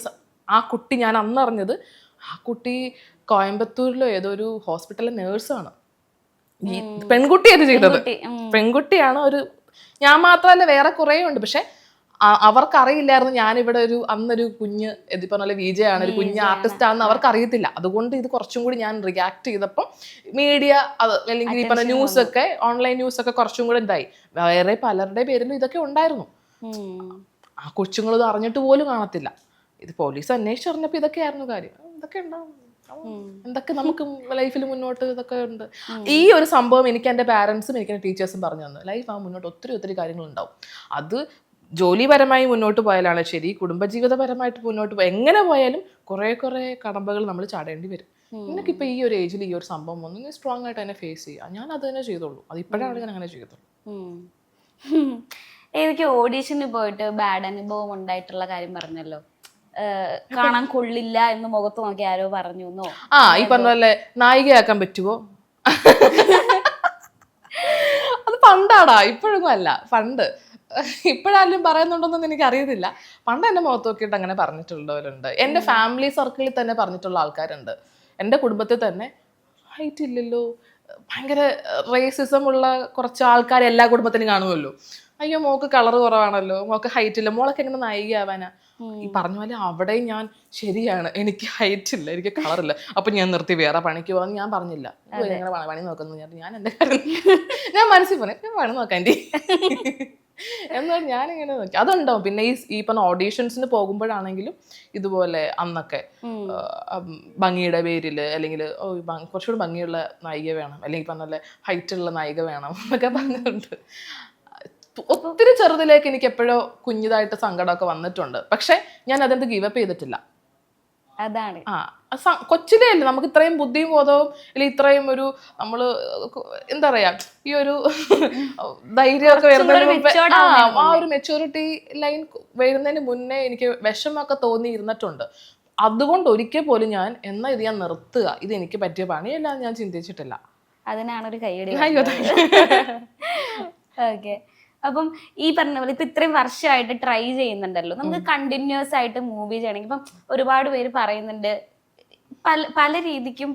ആ കുട്ടി, ഞാൻ അന്ന് അറിഞ്ഞത് ആ കുട്ടി കോയമ്പത്തൂരിലോ ഏതോ ഒരു ഹോസ്പിറ്റലിലെ നേഴ്സാണ്. ഈ പെൺകുട്ടിയാണ് ചെയ്തത്. പെൺകുട്ടിയാണ്. ഞാൻ മാത്രമല്ല, വേറെ കുറേ ഉണ്ട്. പക്ഷെ അവർക്കറിയില്ലായിരുന്നു ഞാനിവിടെ അന്നൊരു കുഞ്ഞ് പറഞ്ഞ വിജയാണ്, ഒരു കുഞ്ഞ് ആർട്ടിസ്റ്റ് ആണെന്ന് അവർക്ക് അറിയത്തില്ല. അതുകൊണ്ട് ഇത് കുറച്ചും കൂടി ഞാൻ റിയാക്ട് ചെയ്തപ്പം മീഡിയ, അല്ലെങ്കിൽ ഈ പറഞ്ഞ ന്യൂസൊക്കെ, ഓൺലൈൻ ന്യൂസൊക്കെ കുറച്ചും കൂടെ ഇതായി. വേറെ പലരുടെ പേരിലും ഇതൊക്കെ ഉണ്ടായിരുന്നു. ആ കൊച്ചുങ്ങളിത് അറിഞ്ഞിട്ട് പോലും കാണത്തില്ല. ഇത് പോലീസ് അന്വേഷിച്ചറിഞ്ഞപ്പോൾ ഇതൊക്കെയായിരുന്നു കാര്യം. ഇതൊക്കെ ഉണ്ടാവും, എന്തൊക്കെ നമുക്ക് ലൈഫിൽ മുന്നോട്ട് ഇതൊക്കെ ഉണ്ട്. ഈ ഒരു സംഭവം എനിക്ക് എൻ്റെ പാരൻസും എനിക്ക് എൻ്റെ ടീച്ചേഴ്സും പറഞ്ഞു തന്നു. ലൈഫ് മുന്നോട്ട് ഒത്തിരി കാര്യങ്ങളുണ്ടാവും. അത് ജോലിപരമായി മുന്നോട്ട് പോയാലാണ് ശരി, കുടുംബജീവിതപരമായിട്ട് മുന്നോട്ട് എങ്ങനെ പോയാലും കുറേ കടമ്പകൾ നമ്മൾ ചാടേണ്ടി വരും. നിനക്കിപ്പോൾ ഈ ഒരു ഏജിൽ ഈ ഒരു സംഭവം വന്നു, നീ സ്ട്രോങ് ആയിട്ട് തന്നെ ഫേസ് ചെയ്യുക. ഞാൻ അത് തന്നെ ചെയ്തോളൂ. അത് ഇപ്പോഴാണ് ഞാൻ അങ്ങനെ ചെയ്തോളൂ. എനിക്ക് ഓഡീഷന് പോയിട്ട് ബാഡ് അനുഭവം ഉണ്ടായിട്ടുള്ള കാര്യം പറഞ്ഞല്ലോ, കാണാൻ കൊള്ളില്ല എന്ന് മുഖത്ത് നോക്കി ആരോ പറഞ്ഞു. ഈ പറഞ്ഞ പോലെ നായികയാക്കാൻ പറ്റുമോ? അത് പണ്ടാടാ, ഇപ്പോഴൊന്നും അല്ല. പണ്ട്, ഇപ്പോഴാരും പറയുന്നുണ്ടോന്നൊന്നും എനിക്ക് അറിയത്തില്ല. പണ്ട് എന്റെ മുഖത്ത് നോക്കിയിട്ട് അങ്ങനെ പറഞ്ഞിട്ടുള്ളവരുണ്ട്. എൻ്റെ ഫാമിലി സർക്കിളിൽ തന്നെ പറഞ്ഞിട്ടുള്ള ആൾക്കാരുണ്ട്. എൻ്റെ കുടുംബത്തിൽ തന്നെ ഹൈറ്റ് ഇല്ലല്ലോ, ഭയങ്കര റേസിസം ഉള്ള കുറച്ച് ആൾക്കാർ എല്ലാ കുടുംബത്തിനും കാണുമല്ലോ. അയ്യോ മോക്ക് കളർ കുറവാണല്ലോ, മോക്ക് ഹൈറ്റ് ഇല്ല, മോളൊക്കെ എങ്ങനെ നായികയാവാനാ? ഈ പറഞ്ഞ പോലെ അവിടെയും ഞാൻ ശരിയാണ്, എനിക്ക് ഹൈറ്റ് ഇല്ല, എനിക്ക് കളറില്ല, അപ്പൊ ഞാൻ നിർത്തി വേറെ പണിക്ക് പോകാൻ ഞാൻ പറഞ്ഞില്ല. ഇങ്ങനെ പണി നോക്കുന്നു ഞാൻ എൻ്റെ കാര്യം ഞാൻ മനസ്സിൽ പറഞ്ഞു പണി നോക്കാൻ എന്നാൽ ഞാനിങ്ങനെ നോക്കി. അതുണ്ടാവും. പിന്നെ ഈ പറഞ്ഞ ഓഡീഷൻസിന് പോകുമ്പോഴാണെങ്കിലും ഇതുപോലെ അന്നൊക്കെ ഭംഗിയുടെ പേരിൽ, അല്ലെങ്കിൽ കുറച്ചുകൂടി ഭംഗിയുള്ള നായിക വേണം, അല്ലെങ്കിൽ പറഞ്ഞ പോലെ ഹൈറ്റുള്ള നായിക വേണം എന്നൊക്കെ പറഞ്ഞിട്ടുണ്ട്. ഒത്തിരി ചെറുതിലേക്ക് എനിക്ക് എപ്പോഴോ കുഞ്ഞിതായിട്ട് സങ്കടമൊക്കെ വന്നിട്ടുണ്ട്. പക്ഷെ ഞാൻ അതെന്ത് ഗീവപ്പ് ചെയ്തിട്ടില്ല. അതാണ് കൊച്ചിലേ അല്ലേ നമുക്ക് ഇത്രയും ബുദ്ധിയും ബോധവും, അല്ലെങ്കിൽ ഇത്രയും ഒരു നമ്മള് എന്താ പറയാ, ഈ ഒരു ധൈര്യമൊക്കെ വരുന്നതിന് മുമ്പ്, ആ ഒരു മെച്യൂരിറ്റി ലൈൻ വരുന്നതിന് മുന്നേ എനിക്ക് വിഷമൊക്കെ തോന്നിയിരുന്നിട്ടുണ്ട്. അതുകൊണ്ട് ഒരിക്കൽ പോലും ഞാൻ ഇത് ഞാൻ നിർത്തുക, ഇത് എനിക്ക് പറ്റിയ പണിയല്ല ഞാൻ ചിന്തിച്ചിട്ടില്ല. അതിനാണൊരു കൈയടി. ഓക്കെ. അപ്പം ഈ പറഞ്ഞ പോലെ ഇപ്പൊ ഇത്രയും വർഷമായിട്ട് ട്രൈ ചെയ്യുന്നുണ്ടല്ലോ, നമുക്ക് കണ്ടിന്യൂസ് ആയിട്ട് മൂവി ചെയ്യണമെങ്കിൽ ഇപ്പം ഒരുപാട് പേര് പറയുന്നുണ്ട് പല രീതിക്കും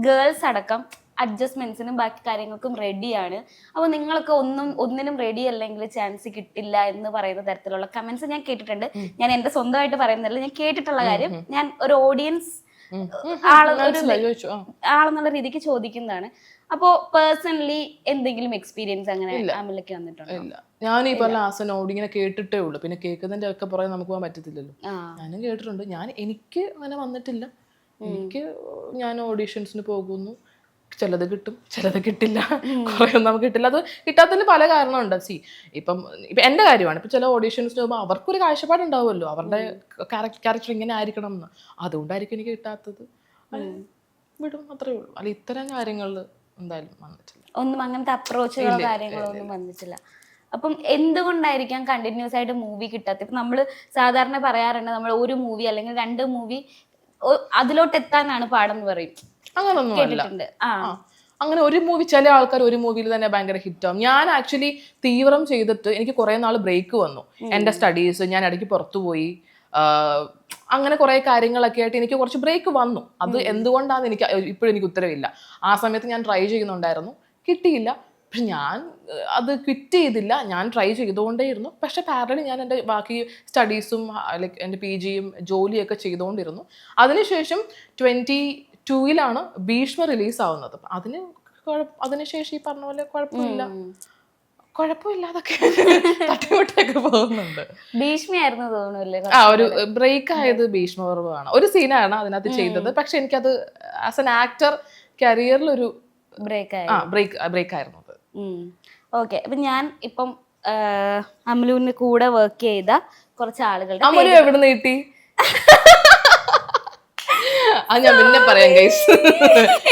ഗേൾസ് അടക്കം അഡ്ജസ്റ്റ്മെന്റ്സിനും ബാക്കി കാര്യങ്ങൾക്കും റെഡിയാണ്. അപ്പോൾ നിങ്ങളൊക്കെ ഒന്നിനും റെഡി അല്ലെങ്കിൽ ചാൻസ് കിട്ടില്ല എന്ന് പറയുന്ന തരത്തിലുള്ള കമന്റ്സ് ഞാൻ കേട്ടിട്ടുണ്ട്. ഞാൻ എന്റെ സ്വന്തമായിട്ട് പറയുന്നില്ല, ഞാൻ കേട്ടിട്ടുള്ള കാര്യം ഞാൻ ഒരു ഓഡിയൻസ് ആളെന്നുള്ള രീതിക്ക് ചോദിക്കുന്നതാണ്. അപ്പോ പേഴ്സണലി എന്തെങ്കിലും എക്സ്പീരിയൻസ് അങ്ങനെ അമലയ്ക്ക് വന്നിട്ടുണ്ടോ? ഇല്ല, ഞാൻ ഈ പറഞ്ഞ ആസനോട് ഇങ്ങനെ കേട്ടിട്ടേ ഉള്ളൂ. പിന്നെ കേൾക്കുന്നതിന്റെ ഒക്കെ പുറകെ നമുക്ക് പോകാൻ പറ്റത്തില്ലല്ലോ. ഞാനും കേട്ടിട്ടുണ്ട്. എനിക്ക് അങ്ങനെ വന്നിട്ടില്ല. ഞാൻ ഓഡീഷൻസിന് പോകുന്നു, ചിലത് കിട്ടും ചിലത് കിട്ടില്ല, കുറേ നമുക്ക് കിട്ടില്ല. അത് കിട്ടാത്തതിന് പല കാരണമുണ്ട്. ഇപ്പം എൻ്റെ കാര്യമാണ്. ഇപ്പം ചില ഓഡീഷൻസിന് പോകുമ്പോൾ അവർക്കൊരു കാഴ്ചപ്പാടുണ്ടാവുമല്ലോ, അവരുടെ ക്യാരക്ടർ ഇങ്ങനെ ആയിരിക്കണം എന്ന്. അതുകൊണ്ടായിരിക്കും എനിക്ക് കിട്ടാത്തത്. വിടും, അത്രേ ഉള്ളൂ. അല്ല ഇത്തരം കാര്യങ്ങളിൽ എന്തായാലും വന്നിട്ടില്ല. ഒന്നും അങ്ങനത്തെ അപ്രോച്ചുകളോ കാര്യങ്ങളോ ഒന്നും വന്നിട്ടില്ല. അപ്പം എന്തുകൊണ്ടായിരിക്കാം കണ്ടിന്യൂസ് ആയിട്ട് മൂവി കിട്ടാത്തത്? ഇപ്പം നമ്മൾ സാധാരണ പറയാറുണ്ട്, നമ്മൾ ഒരു മൂവി അല്ലെങ്കിൽ 2 മൂവി അതിലോട്ട് എത്താനാണ് പാടെന്ന് പറയും. അങ്ങനൊന്നും കേട്ടിട്ടുണ്ട്. അങ്ങനെ ഒരു മൂവി, ചില ആൾക്കാർ ഒരു മൂവിയിൽ തന്നെ ഭയങ്കര ഹിറ്റാവും. ഞാൻ ആക്ച്വലി തീവ്രം ചെയ്തിട്ട് എനിക്ക് കുറെ നാൾ ബ്രേക്ക് വന്നു. എൻ്റെ സ്റ്റഡീസ്, ഞാൻ ഇടയ്ക്ക് പുറത്തു പോയി, അങ്ങനെ കുറെ കാര്യങ്ങളൊക്കെ ആയിട്ട് എനിക്ക് കുറച്ച് ബ്രേക്ക് വന്നു. അത് എന്തുകൊണ്ടാണെന്ന് ഇപ്പോഴും എനിക്ക് ഉത്തരവില്ല. ആ സമയത്ത് ഞാൻ ട്രൈ ചെയ്യുന്നുണ്ടായിരുന്നു, കിട്ടിയില്ല. പക്ഷെ ഞാൻ അത് ക്വിറ്റ് ചെയ്തില്ല, ഞാൻ ട്രൈ ചെയ്തുകൊണ്ടേയിരുന്നു. പക്ഷെ പാരലി ഞാൻ എൻ്റെ ബാക്കി സ്റ്റഡീസും ലൈക്ക് എൻ്റെ PGയും ജോലിയൊക്കെ ചെയ്തുകൊണ്ടിരുന്നു. അതിനുശേഷം 2022 ഭീഷ്മ റിലീസാവുന്നത്. അതിനുശേഷം ഈ പറഞ്ഞ പോലെ കുഴപ്പമില്ലാതൊക്കെ തട്ടിമുട്ടൊക്കെ പോകുന്നുണ്ട്. ഭീഷ്മയായിരുന്നു തോന്നുന്നില്ലേ? ഒരു ബ്രേക്ക് ആയത് ഭീഷ്മപർവ്വമാണ്. ഒരു സീനാണ് അതിനകത്ത് ചെയ്തത്. പക്ഷെ എനിക്കത് ആസ് എൻ ആക്ടർ കരിയറിലൊരു ബ്രേക്ക് ആയിരുന്നു. ഓക്കെ, അപ്പൊ ഞാൻ ഇപ്പം അമലുവിന് കൂടെ വർക്ക് ചെയ്ത കുറച്ച് ആളുകളുടെ അമലു എവിടെ നിന്ന് കിട്ടി? അത് ഞാൻ പിന്നെ പറയാം ഗൈസ്.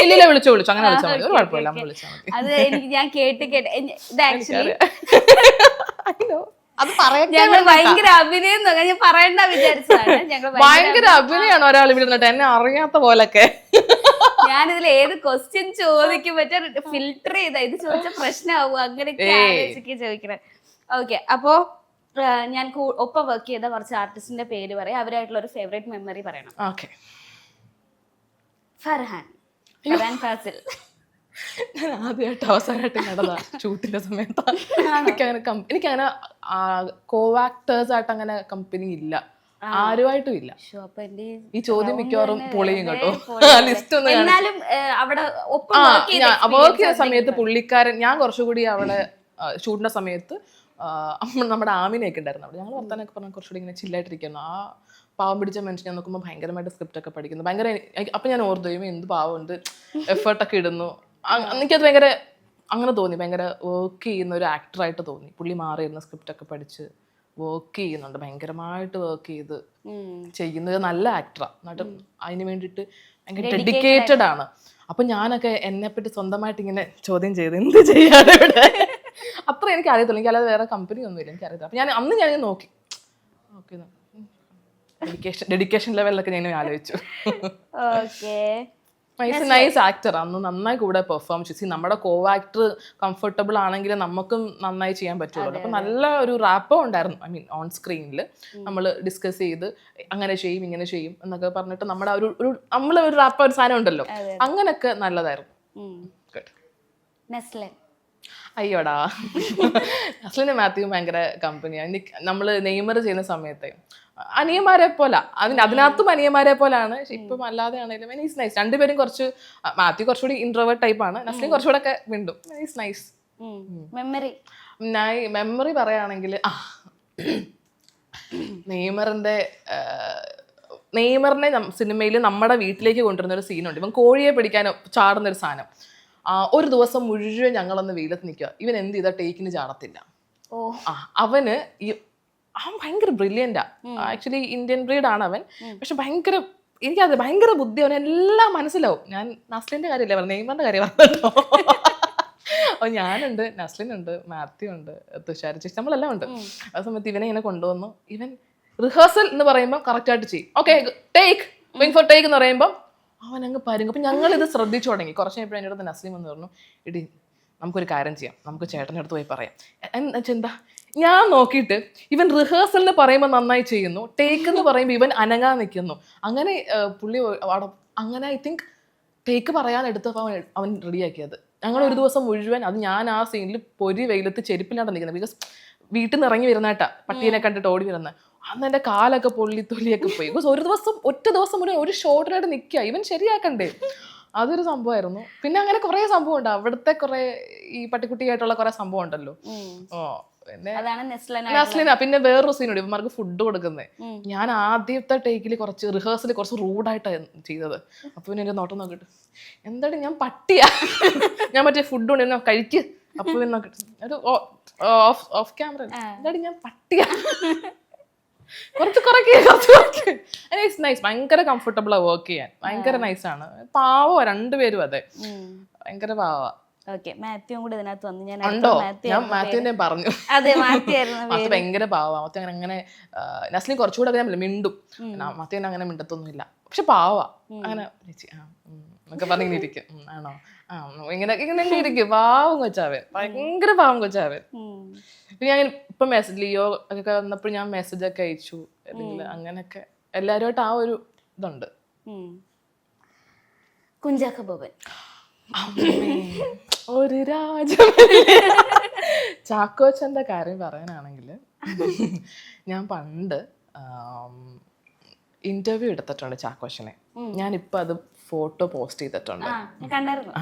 ഇല്ല, വിളിച്ചു അങ്ങനെ വിളിച്ചാൽ മതി, ഒരു കുഴപ്പമില്ല, വിളിച്ചാൽ മതി. അത് ഞാൻ കേട്ട് ഇത് ആക്ച്വലി അത് പറയാൻ ഞങ്ങൾ ഭയങ്കര അഭിനയം ഞാൻ പറയണ്ട വിചാരിച്ചതാണ്. ഞങ്ങൾ ഭയങ്കര അഭിനയമാണ് ഒരാൾ ഇവിടെ നിന്നിട്ട് എന്നെ അറിയാത്ത പോലൊക്കെ. ഞാനിതിൽ ഏത് ക്വസ്റ്റ്യൻ ചോദിക്കും പറ്റാ ഫിൽട്ടർ ചെയ്താ ഇത് ചോദിച്ച പ്രശ്നമാവും, അങ്ങനെയൊക്കെ ആലോചിച്ച് ചോദിക്കണേ. ഓക്കെ, അപ്പോ ഞാൻ ഒപ്പം വർക്ക് ചെയ്ത കുറച്ച് ആർട്ടിസ്റ്റിന്റെ പേര് പറയാം, അവരായിട്ടുള്ള ഒരു ഫേവറേറ്റ് മെമ്മറി പറയണം. ഓക്കെ. ഫർഹാൻ ഫാസിൽ. ഞാൻ ആദ്യമായിട്ട് അവസാനമായിട്ട് കണ്ടതാ ഷൂട്ടിന്റെ സമയത്ത്. എനിക്കങ്ങനെ കോ-ആക്ടേഴ്സ് ആയിട്ട് അങ്ങനെ കമ്പനി ഇല്ല, ആരുമായിട്ടും ഇല്ല. ഈ ചോദ്യം മിക്കവാറും പൊളിയും കേട്ടോ. ലിസ്റ്റ് ഒന്ന് വർക്ക് ചെയ്ത സമയത്ത് പുള്ളിക്കാരൻ, ഞാൻ കുറച്ചുകൂടി അവിടെ ഷൂട്ടിന്റെ സമയത്ത് നമ്മുടെ ആമിനെയൊക്കെ ഉണ്ടായിരുന്നു അവിടെ. ഞങ്ങൾ വർത്താനൊക്കെ പറഞ്ഞാൽ കുറച്ചുകൂടി ഇങ്ങനെ ചില്ലായിട്ടിരിക്കുന്നു. ആ പാവം പിടിച്ച മനുഷ്യനെ നോക്കുമ്പോൾ ഭയങ്കരമായിട്ട് സ്ക്രിപ്റ്റ് ഒക്കെ പഠിക്കുന്നു, ഭയങ്കര. അപ്പം ഞാൻ ഓർത്തു എന്ത് പാവമുണ്ട്, എഫേർട്ടൊക്കെ ഇടുന്നു. എനിക്കത് ഭയങ്കര അങ്ങനെ തോന്നി, ഭയങ്കര വർക്ക് ചെയ്യുന്ന ഒരു ആക്ടറായിട്ട് തോന്നി. പുള്ളി മാറിയിരുന്ന സ്ക്രിപ്റ്റൊക്കെ പഠിച്ച് വർക്ക് ചെയ്യുന്നുണ്ട്, ഭയങ്കരമായിട്ട് വർക്ക് ചെയ്ത് ചെയ്യുന്നത്. നല്ല ആക്ടറാണ്, എന്നിട്ട് അതിന് വേണ്ടിയിട്ട് ഭയങ്കര ഡെഡിക്കേറ്റഡ് ആണ്. അപ്പം ഞാനൊക്കെ എന്നെപ്പറ്റി സ്വന്തമായിട്ട് ഇങ്ങനെ ചോദ്യം ചെയ്ത് എന്ത് ചെയ്യാതെ ഇവിടെ അത്ര എനിക്ക് അറിയത്തില്ല. എനിക്കല്ലാതെ വേറെ കമ്പനി ഒന്നുമില്ല, എനിക്കറിയത്തില്ല. അപ്പം ഞാൻ നോക്കി ഓക്കെ, ഡെഡിക്കേഷൻ ലെവലിലൊക്കെ ഞാൻ ആലോചിച്ചു. നൈസ് ആക്ടർ, അന്ന് നന്നായി കൂടെ പെർഫോം ചെയ്തു. നമ്മുടെ കോ-ആക്ടർ കംഫർട്ടബിൾ ആണെങ്കിൽ നമുക്കും നന്നായി ചെയ്യാൻ പറ്റുള്ളൂ. അപ്പം നല്ല ഒരു റാപ്പോ ഉണ്ടായിരുന്നു. ഐ മീൻ ഓൺ സ്ക്രീനിൽ നമ്മൾ ഡിസ്കസ് ചെയ്ത് അങ്ങനെ ചെയ്യും ഇങ്ങനെ ചെയ്യും എന്നൊക്കെ പറഞ്ഞിട്ട് നമ്മുടെ നമ്മളെ ഒരു റാപ്പോ ഒരു സാധനം ഉണ്ടല്ലോ, അങ്ങനെയൊക്കെ നല്ലതായിരുന്നു. അയ്യോടാ, നസ്ലിനും മാത്യുവും ഭയങ്കര കമ്പനിയാണ്. നമ്മൾ നെയ്മർ ചെയ്യുന്ന സമയത്ത് അനിയന്മാരെ പോലെ, അതിനകത്തും അനിയന്മാരെ പോലാണ്. പക്ഷെ ഇപ്പം അല്ലാതെ ആണെങ്കിലും ഈസ് നൈസ്. രണ്ടുപേരും കുറച്ച്, മാത്യു കുറച്ചുകൂടി ഇൻട്രോവേർട്ട് ടൈപ്പാണ്, നസ്ലിൻ കുറച്ചുകൂടെ ഒക്കെ മിണ്ടും. Is nice. മെമ്മറി പറയുകയാണെങ്കിൽ നെയ്മറിനെ സിനിമയിൽ നമ്മുടെ വീട്ടിലേക്ക് കൊണ്ടുവരുന്ന ഒരു സീനുണ്ട്. ഇവൻ കോഴിയെ പിടിക്കാൻ ചാടുന്നൊരു സാധനം. ഒരു ദിവസം മുഴുവൻ ഞങ്ങളൊന്ന് വെയിലത്ത് നിൽക്കുക, ഇവൻ എന്ത് ചെയ്താൽ ടേക്കിന് ചാടത്തില്ല. അവൻ ഭയങ്കര ബ്രില്യൻ്റാ. ആക്ച്വലി ഇന്ത്യൻ ബ്രീഡാണ് അവൻ. പക്ഷെ എനിക്കത് ഭയങ്കര ബുദ്ധി, അവൻ എല്ലാം മനസ്സിലാവും. ഞാൻ നസ്ലിൻ്റെ കാര്യമല്ലേ പറഞ്ഞു, നെയ്മറിൻ്റെ കാര്യം പറഞ്ഞോ. അപ്പോൾ ഞാനുണ്ട്, നസ്ലിനുണ്ട്, മാത്യു ഉണ്ട്, തുഷാര ചേച്ചി, നമ്മളെല്ലാം ഉണ്ട്. ആ സമയത്ത് ഇവനെ ഇങ്ങനെ കൊണ്ടുവന്നു. ഇവൻ റിഹേഴ്സൽ എന്ന് പറയുമ്പോൾ കറക്റ്റായിട്ട് ചെയ്യും. Okay take, wait for take എന്ന് പറയുമ്പോൾ അവൻ അങ്ങ് പരുങ്ങും. അപ്പം ഞങ്ങളിത് ശ്രദ്ധിച്ചു തുടങ്ങി. കുറച്ച് കഴിഞ്ഞപ്പോൾ എൻ്റെ അടുത്ത് നസ്ലിം എന്ന് പറഞ്ഞു, ഇടി നമുക്കൊരു കാര്യം ചെയ്യാം, നമുക്ക് ചേട്ടൻ്റെ അടുത്ത് പോയി പറയാം. എന്താ ഞാൻ നോക്കിയിട്ട് ഇവൻ റിഹേഴ്സലിന് പറയുമ്പോൾ നന്നായി ചെയ്യുന്നു, ടേക്ക് എന്ന് പറയുമ്പോൾ ഇവൻ അനങ്ങാൻ നിൽക്കുന്നു. അങ്ങനെ പുള്ളി അവിടെ അങ്ങനെ ഐ തിങ്ക് ടേക്ക് പറയാൻ എടുത്തപ്പോൾ അവൻ റെഡിയാക്കിയത്. ഞങ്ങൾ ഒരു ദിവസം മുഴുവൻ അത് ഞാൻ ആ സീനിൽ പൊരി വെയിലത്ത് ചെരുപ്പില്ലാണ്ട് നിൽക്കുന്നത്. ബിക്കോസ് വീട്ടിൽ നിന്ന് ഇറങ്ങി വരുന്നേട്ടാ പട്ടീനെ കണ്ടിട്ട് ഓടി വരുന്നത്. അന്ന് എൻ്റെ കാലൊക്കെ തൊലിയൊക്കെ പോയി. ബിക്കോസ് ഒറ്റ ദിവസം മുന്നേ ഒരു ഷോട്ടിലായിട്ട് നിൽക്കുക, ഇവൻ ശരിയാക്കണ്ടേ. അതൊരു സംഭവമായിരുന്നു. പിന്നെ അങ്ങനെ കുറേ സംഭവം ഉണ്ട് അവിടുത്തെ, കുറേ ഈ പട്ടിക്കുട്ടിയായിട്ടുള്ള കുറേ സംഭവം ഉണ്ടല്ലോ. പിന്നെ നസ്ലിന. പിന്നെ വേറൊരു സീനുണ്ട് ഇവന്മാർക്ക് ഫുഡ് കൊടുക്കുന്നത്. ഞാൻ ആദ്യത്തെ ടേക്കിൽ കുറച്ച് റിഹേഴ്സൽ കുറച്ച് റൂഡായിട്ടാണ് ചെയ്തത്. അപ്പൊ പിന്നെ എന്റെ നോട്ടം നോക്കിട്ട് എന്താണ് ഞാൻ പട്ടിയാ, ഞാൻ മറ്റേ ഫുഡ് കൊണ്ട് കഴിക്ക്. അപ്പൊ പിന്നെ നോക്കിട്ട് ഓഫ് ക്യാമറ എന്താണ് ഞാൻ പട്ടിയാ, കുറച്ച് നൈസ്. ഭയങ്കര കംഫർട്ടബിളാ വർക്ക് ചെയ്യാൻ, ഭയങ്കര നൈസാണ്. പാവോ രണ്ടുപേരും, അതെ ഭയങ്കര പാവാ. മാത്യു കൂടെ ഇതിനകത്ത് വന്നു. ഞാൻ മാത്യുവിനെ പറഞ്ഞു. അതെ, മാത്യു ഭയങ്കര പാവാ. മാത്യു അങ്ങനെ നസ്ലിൻ കുറച്ചുകൂടെ മിണ്ടും, മാത്യുവിനെ അങ്ങനെ മിണ്ടത്തൊന്നുമില്ല. പക്ഷെ പാവാ. അങ്ങനെ എന്നൊക്കെ പറഞ്ഞിങ്ങനെ ഇരിക്കും. ആണോ ഇങ്ങനെ ഇരിക്കും. പാവം കൊച്ചാവൻ, ഭയങ്കര പാവം കൊച്ചാവൻ. പിന്നെ ഞാൻ ഇപ്പൊ മെസ്സേജ് ലിയോ ഒക്കെ വന്നപ്പോൾ ഞാൻ മെസ്സേജ് ഒക്കെ അയച്ചു, അല്ലെങ്കിൽ അങ്ങനെയൊക്കെ എല്ലാവരുമായിട്ട് ആ ഒരു ഇതുണ്ട്. കുഞ്ചാക്ക ബോബൻ ഒരു രാജ. ചാക്കോച്ചന്റെ കാര്യം പറയാനാണെങ്കിൽ ഞാൻ പണ്ട് ഇന്റർവ്യൂ എടുത്തിട്ടുണ്ട് ചാക്കോച്ചനെ. ഞാനിപ്പോൾ അത് ഫോട്ടോ പോസ്റ്റ് ചെയ്തിട്ടുണ്ട്.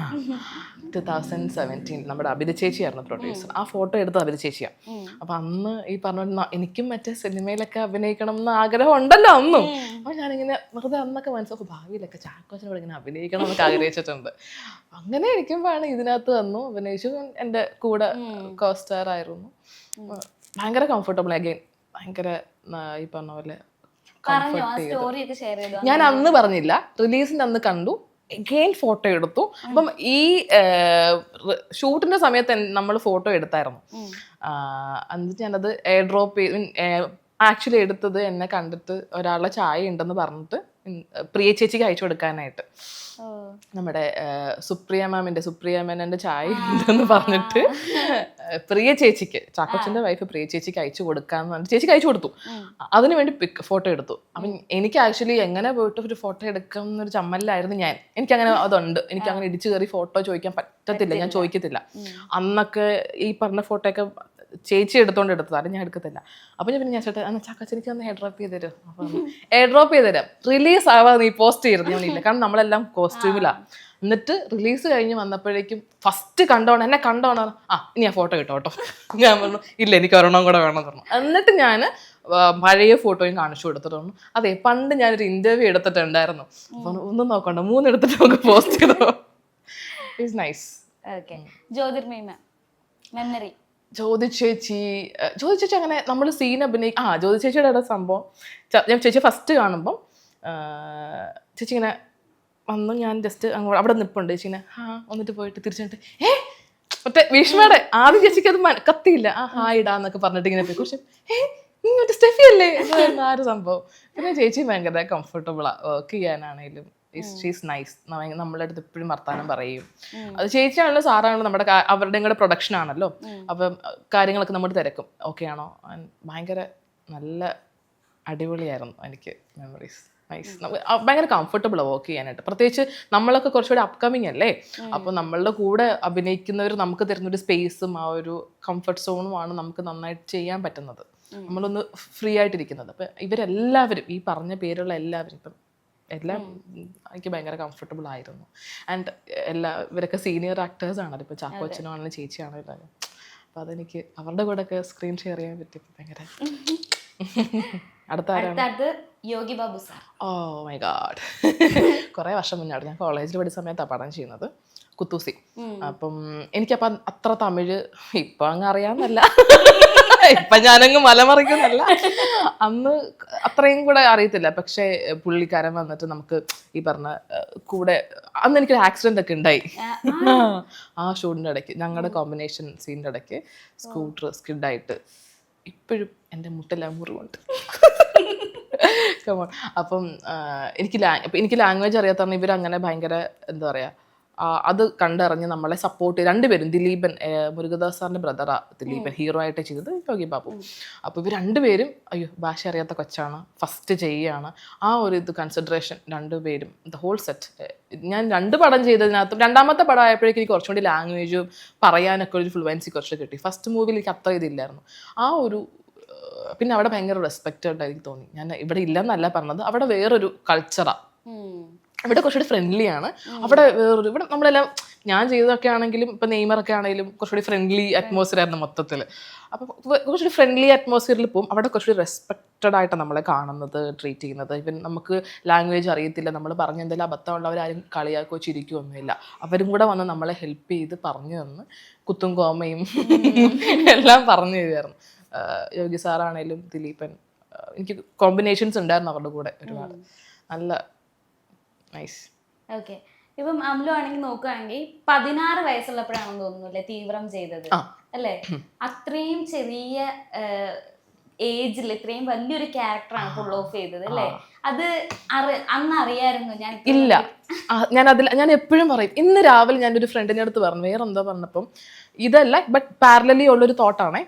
2017 നമ്മുടെ അഭിത ചേച്ചിയായിരുന്നു പ്രൊഡ്യൂസർ. ആ ഫോട്ടോ എടുത്തത് അഭിത ചേച്ചിയാണ്. അപ്പൊ അന്ന് ഈ പറഞ്ഞ എനിക്കും മറ്റേ സിനിമയിലൊക്കെ അഭിനയിക്കണം എന്ന് ആഗ്രഹം ഉണ്ടല്ലോ അന്നും. അപ്പൊ ഞാനിങ്ങനെ വെറുതെ അന്നൊക്കെ മനസ്സിലാക്കും ഭാവിയിലൊക്കെ ചാക്കോച്ചനോട് ഇങ്ങനെ അഭിനയിക്കണം എന്നൊക്കെ ആഗ്രഹിച്ചിട്ടുണ്ട്. അങ്ങനെ ഇരിക്കുമ്പോഴാണ് ഇതിനകത്ത് വന്നു അഭിനയിച്ചു. എൻ്റെ കൂടെ കോസ്റ്റാർ ആയിരുന്നു. ഭയങ്കര കംഫർട്ടബിൾ, അഗൈൻ ഭയങ്കര ഈ പറഞ്ഞ പോലെ ഞാൻ അന്ന് പറഞ്ഞില്ല, റിലീസിന്റെ അന്ന് കണ്ടു, എഗെയിൻ ഫോട്ടോ എടുത്തു. അപ്പം ഈ ഷൂട്ടിന്റെ സമയത്ത് നമ്മൾ ഫോട്ടോ എടുത്തായിരുന്നു. എന്നിട്ട് ഞാനത് എയർ ഡ്രോപ്പ് ആക്ച്വലി എടുത്തത് എന്നെ കണ്ടിട്ട് ഒരാളുടെ ചായ ഉണ്ടെന്ന് പറഞ്ഞിട്ട് പ്രിയ ചേച്ചിക്ക് അയച്ചു കൊടുക്കാനായിട്ട്. നമ്മുടെ സുപ്രിയ മേനന്റെ ചായ ഉണ്ടെന്ന് പറഞ്ഞിട്ട് പ്രിയ ചേച്ചിക്ക്, ചാക്കോച്ചന്റെ വൈഫ് പ്രിയ ചേച്ചിക്ക് അയച്ചു കൊടുക്കാന്ന് പറഞ്ഞിട്ട് ചേച്ചിക്ക് അയച്ചു കൊടുത്തു. അതിനു വേണ്ടി ഫോട്ടോ എടുത്തു. അപ്പം എനിക്ക് ആക്ച്വലി എങ്ങനെ പോയിട്ട് ഒരു ഫോട്ടോ എടുക്കാം എന്നൊരു ചമ്മലിലായിരുന്നു ഞാൻ. എനിക്കങ്ങനെ അതുണ്ട്, എനിക്ക് അങ്ങനെ ഇടിച്ചു കയറി ഫോട്ടോ ചോദിക്കാൻ പറ്റത്തില്ല, ഞാൻ ചോദിക്കത്തില്ല. അന്നൊക്കെ ഈ പറഞ്ഞ ഫോട്ടോ ഒക്കെ ചേച്ചി എടുത്തോണ്ട് എടുത്തത്, അത് ഞാൻ എടുക്കത്തില്ല. അപ്പം പിന്നെ ഞാൻ ചേട്ടാ ചാക്കോച്ചനിക്ക് ഒന്ന് എയർ ഡ്രോപ്പ് ചെയ്ത് തരും. അപ്പം എയർ ഡ്രോപ്പ് ചെയ്ത് തരാം, റിലീസ് ആവാതെ നീ പോസ്റ്റ് ചെയ്തിരുന്നു. ഞാനില്ല, കാരണം നമ്മളെല്ലാം കോസ്റ്റ്യൂമിലാണ്. എന്നിട്ട് റിലീസ് കഴിഞ്ഞ് വന്നപ്പോഴേക്കും ഫസ്റ്റ് എന്നെ കണ്ടോണോ ഇനി ആ ഫോട്ടോ കിട്ടോ. ഞാൻ പറഞ്ഞു ഇല്ല, എനിക്ക് ഒരെണ്ണം കൂടെ വേണം പറഞ്ഞു. എന്നിട്ട് ഞാൻ പഴയ ഫോട്ടോയും കാണിച്ചു കൊടുത്തിട്ടു. അതെ, പണ്ട് ഞാനൊരു ഇന്റർവ്യൂ എടുത്തിട്ടുണ്ടായിരുന്നു. അപ്പം ഒന്നും നോക്കണ്ട, 3 എടുത്തിട്ട് നമുക്ക് പോസ്റ്റ് ചെയ്തോ. It's nice. മെമ്മറി ജ്യോതി ചേച്ചി അങ്ങനെ നമ്മൾ സീൻ ജ്യോതി ചേച്ചിയുടെ സംഭവം ഞാൻ ചേച്ചി ഫസ്റ്റ് കാണുമ്പം ചേച്ചി ഇങ്ങനെ വന്നു. ഞാൻ ജസ്റ്റ് അങ്ങോട്ട് അവിടെ നിൽപ്പുണ്ട്. ചേച്ചി ഇങ്ങനെ വന്നിട്ട് പോയിട്ട് തിരിച്ചിട്ട് മറ്റേ ഭീഷ്മയുടെ ആദ്യം ചേച്ചിക്ക് അത് കത്തിയില്ല. ഹായ് ഇടാന്നൊക്കെ പറഞ്ഞിട്ട് ഇങ്ങനെ പോയി. കുറച്ച് മറ്റേ സ്റ്റെഫി അല്ലേ ആ ഒരു സംഭവം. പിന്നെ ചേച്ചി ഭയങ്കര കംഫർട്ടബിളാ വർക്ക് ചെയ്യാനാണേലും. She's nice. നമ്മളെ അടുത്ത് എപ്പോഴും വർത്താനം പറയും. അത് ചേച്ചിയാണല്ലോ സാറാണല്ലോ നമ്മുടെ അവരുടെയും കൂടെ പ്രൊഡക്ഷൻ ആണല്ലോ. അപ്പം കാര്യങ്ങളൊക്കെ നമ്മൾ തിരക്കും. ഓക്കെ ആണോ? ഭയങ്കര നല്ല അടിപൊളിയായിരുന്നു എനിക്ക് മെമ്മറീസ്. നൈസ്. ഭയങ്കര കംഫർട്ടബിളാണ് വർക്ക് ചെയ്യാനായിട്ട്. പ്രത്യേകിച്ച് നമ്മളൊക്കെ കുറച്ചുകൂടി അപ്കമിങ് അല്ലേ. അപ്പോൾ നമ്മളുടെ കൂടെ അഭിനയിക്കുന്നവർ നമുക്ക് തരുന്നൊരു സ്പേസും ആ ഒരു കംഫർട്ട് സോണുമാണ് നമുക്ക് നന്നായിട്ട് ചെയ്യാൻ പറ്റുന്നത്. നമ്മളൊന്ന് ഫ്രീ ആയിട്ടിരിക്കുന്നത്. അപ്പം ഇവരെല്ലാവരും ഈ പറഞ്ഞ പേരുള്ള എല്ലാവരും ഇപ്പം എല്ലാം എനിക്ക് ഭയങ്കര കംഫർട്ടബിൾ ആയിരുന്നു. ആൻഡ് ഇവരൊക്കെ സീനിയർ ആക്ടേഴ്സ് ആണല്ലോ. ഇപ്പോൾ ചാക്കോച്ചനാണെങ്കിലും ചേച്ചിയാണെങ്കിലും. അപ്പോൾ അതെനിക്ക് അവരുടെ കൂടെ ഒക്കെ സ്ക്രീൻ ഷെയർ ചെയ്യാൻ പറ്റിയപ്പോൾ ഭയങ്കര. അടുത്ത Yogi Babu sir. Oh my god. കുറേ വർഷം മുന്നാണ് ഞാൻ കോളേജിൽ പഠിച്ച സമയത്താണ് പഠനം ചെയ്യുന്നത്, കുത്തൂസി. അപ്പം എനിക്കപ്പം അത്ര തമിഴ് ഇപ്പം അങ്ങ് അറിയാമെന്നല്ല, ഇപ്പം ഞാനങ്ങ് മലമറിക്കുന്നല്ല, അന്ന് അത്രയും കൂടെ അറിയത്തില്ല. പക്ഷേ പുള്ളിക്കാരൻ വന്നിട്ട് നമുക്ക് ഈ പറഞ്ഞ കൂടെ അന്ന് എനിക്കൊരു ആക്സിഡൻ്റ് ഒക്കെ ഉണ്ടായി ആ ഷൂട്ടിൻ്റെ ഇടയ്ക്ക്. ഞങ്ങളുടെ കോമ്പിനേഷൻ സീനിൻ്റെ ഇടയ്ക്ക് സ്കൂട്ടർ സ്കിഡായിട്ട് ഇപ്പോഴും എൻ്റെ മുട്ടെല്ലാം മുറിവുണ്ട്. അപ്പം എനിക്ക് ലാംഗ്വേജ് അറിയാത്തതാണ് ഇവരങ്ങനെ ഭയങ്കര എന്താ പറയുക അത് കണ്ടറിഞ്ഞ് നമ്മളെ സപ്പോർട്ട് രണ്ടുപേരും ദിലീപൻ മുരുകദാസ് സാറിൻ്റെ ബ്രദറാ ദിലീപൻ ഹീറോ ആയിട്ട് ചെയ്തത് യോഗി ബാബു. അപ്പോൾ ഇവർ രണ്ടുപേരും അയ്യോ ഭാഷ അറിയാത്ത കൊച്ചാണ്, ഫസ്റ്റ് ചെയ്യുകയാണ്, ആ ഒരു ഇത് കൺസിഡറേഷൻ രണ്ടുപേരും ദ ഹോൾ സെറ്റ്. ഞാൻ 2 പടം ചെയ്തതിനകത്തും രണ്ടാമത്തെ പടം ആയപ്പോഴേക്കും എനിക്ക് കുറച്ചും കൂടി ലാംഗ്വേജും പറയാനൊക്കെ ഒരു ഫ്ലുവൻസി കുറച്ച് കിട്ടി. ഫസ്റ്റ് മൂവിയിൽ എനിക്ക് അത്ര ഇതില്ലായിരുന്നു. ആ ഒരു പിന്നെ അവിടെ ഭയങ്കര റെസ്പെക്റ്റഡ് എനിക്ക് തോന്നി. ഞാൻ ഇവിടെ ഇല്ലെന്നല്ല പറഞ്ഞത്, അവിടെ വേറൊരു കൾച്ചറാണ്. ഇവിടെ കുറച്ചുകൂടി ഫ്രണ്ട്ലി ആണ്. അവിടെ വേറൊരു ഇവിടെ നമ്മളെല്ലാം ഞാൻ ചെയ്തതൊക്കെ ആണെങ്കിലും ഇപ്പം നെയ്മറൊക്കെ ആണെങ്കിലും കുറച്ചുകൂടി ഫ്രണ്ട്ലി അറ്റ്മോസ്ഫിയർ ആയിരുന്നു മൊത്തത്തിൽ. അപ്പം കുറച്ചുകൂടി ഫ്രണ്ട്ലി അറ്റ്മോസ്ഫിയറിൽ പോകും. അവിടെ കുറച്ചുകൂടി റെസ്പെക്റ്റഡ് ആയിട്ട് നമ്മളെ കാണുന്നത്, ട്രീറ്റ് ചെയ്യുന്നത്. ഇവൻ നമുക്ക് ലാംഗ്വേജ് അറിയത്തില്ല, നമ്മൾ പറഞ്ഞ എന്തെങ്കിലും അബദ്ധമുള്ളവരാരും കളിയാക്കുകയോ ചിരിക്കുകയോ ഒന്നുമില്ല. അവരും കൂടെ വന്ന് നമ്മളെ ഹെൽപ്പ് ചെയ്ത് പറഞ്ഞു തന്ന് കുത്തും കോമയും എല്ലാം പറഞ്ഞു തരുമായിരുന്നു. യോഗി സാറാണേലും ദിലീപൻ, എനിക്ക് കോമ്പിനേഷൻസ് ഉണ്ടായിരുന്നു അവരുടെ കൂടെ ഒരുപാട്. നല്ല നൈസ്. ഓക്കെ. ഇപ്പം അമ്ലു ആണെങ്കിൽ നോക്കുകയാണെങ്കിൽ 16 വയസ്സുള്ളപ്പോഴാണെന്ന് തോന്നുന്നു തീവ്രം ചെയ്തത് അല്ലേ? അത്രയും ചെറിയ ഏജിൽ ഇത്രയും വലിയൊരു ക്യാരക്ടറാണ് ഫുൾ ഓഫ് ചെയ്തത് അല്ലേ? അത് അന്ന് അറിയായിരുന്നു? ഞാൻ ഇല്ല, ഞാൻ എപ്പോഴും പറയും. ഇന്ന് രാവിലെ ഞാൻ ഒരു ഫ്രണ്ടിന്റെ അടുത്ത് പറഞ്ഞു, വേറെ എന്താ പറഞ്ഞപ്പം ഇതല്ല, ബട്ട് പാരലലി ഉള്ളൊരു തോട്ടാണേ.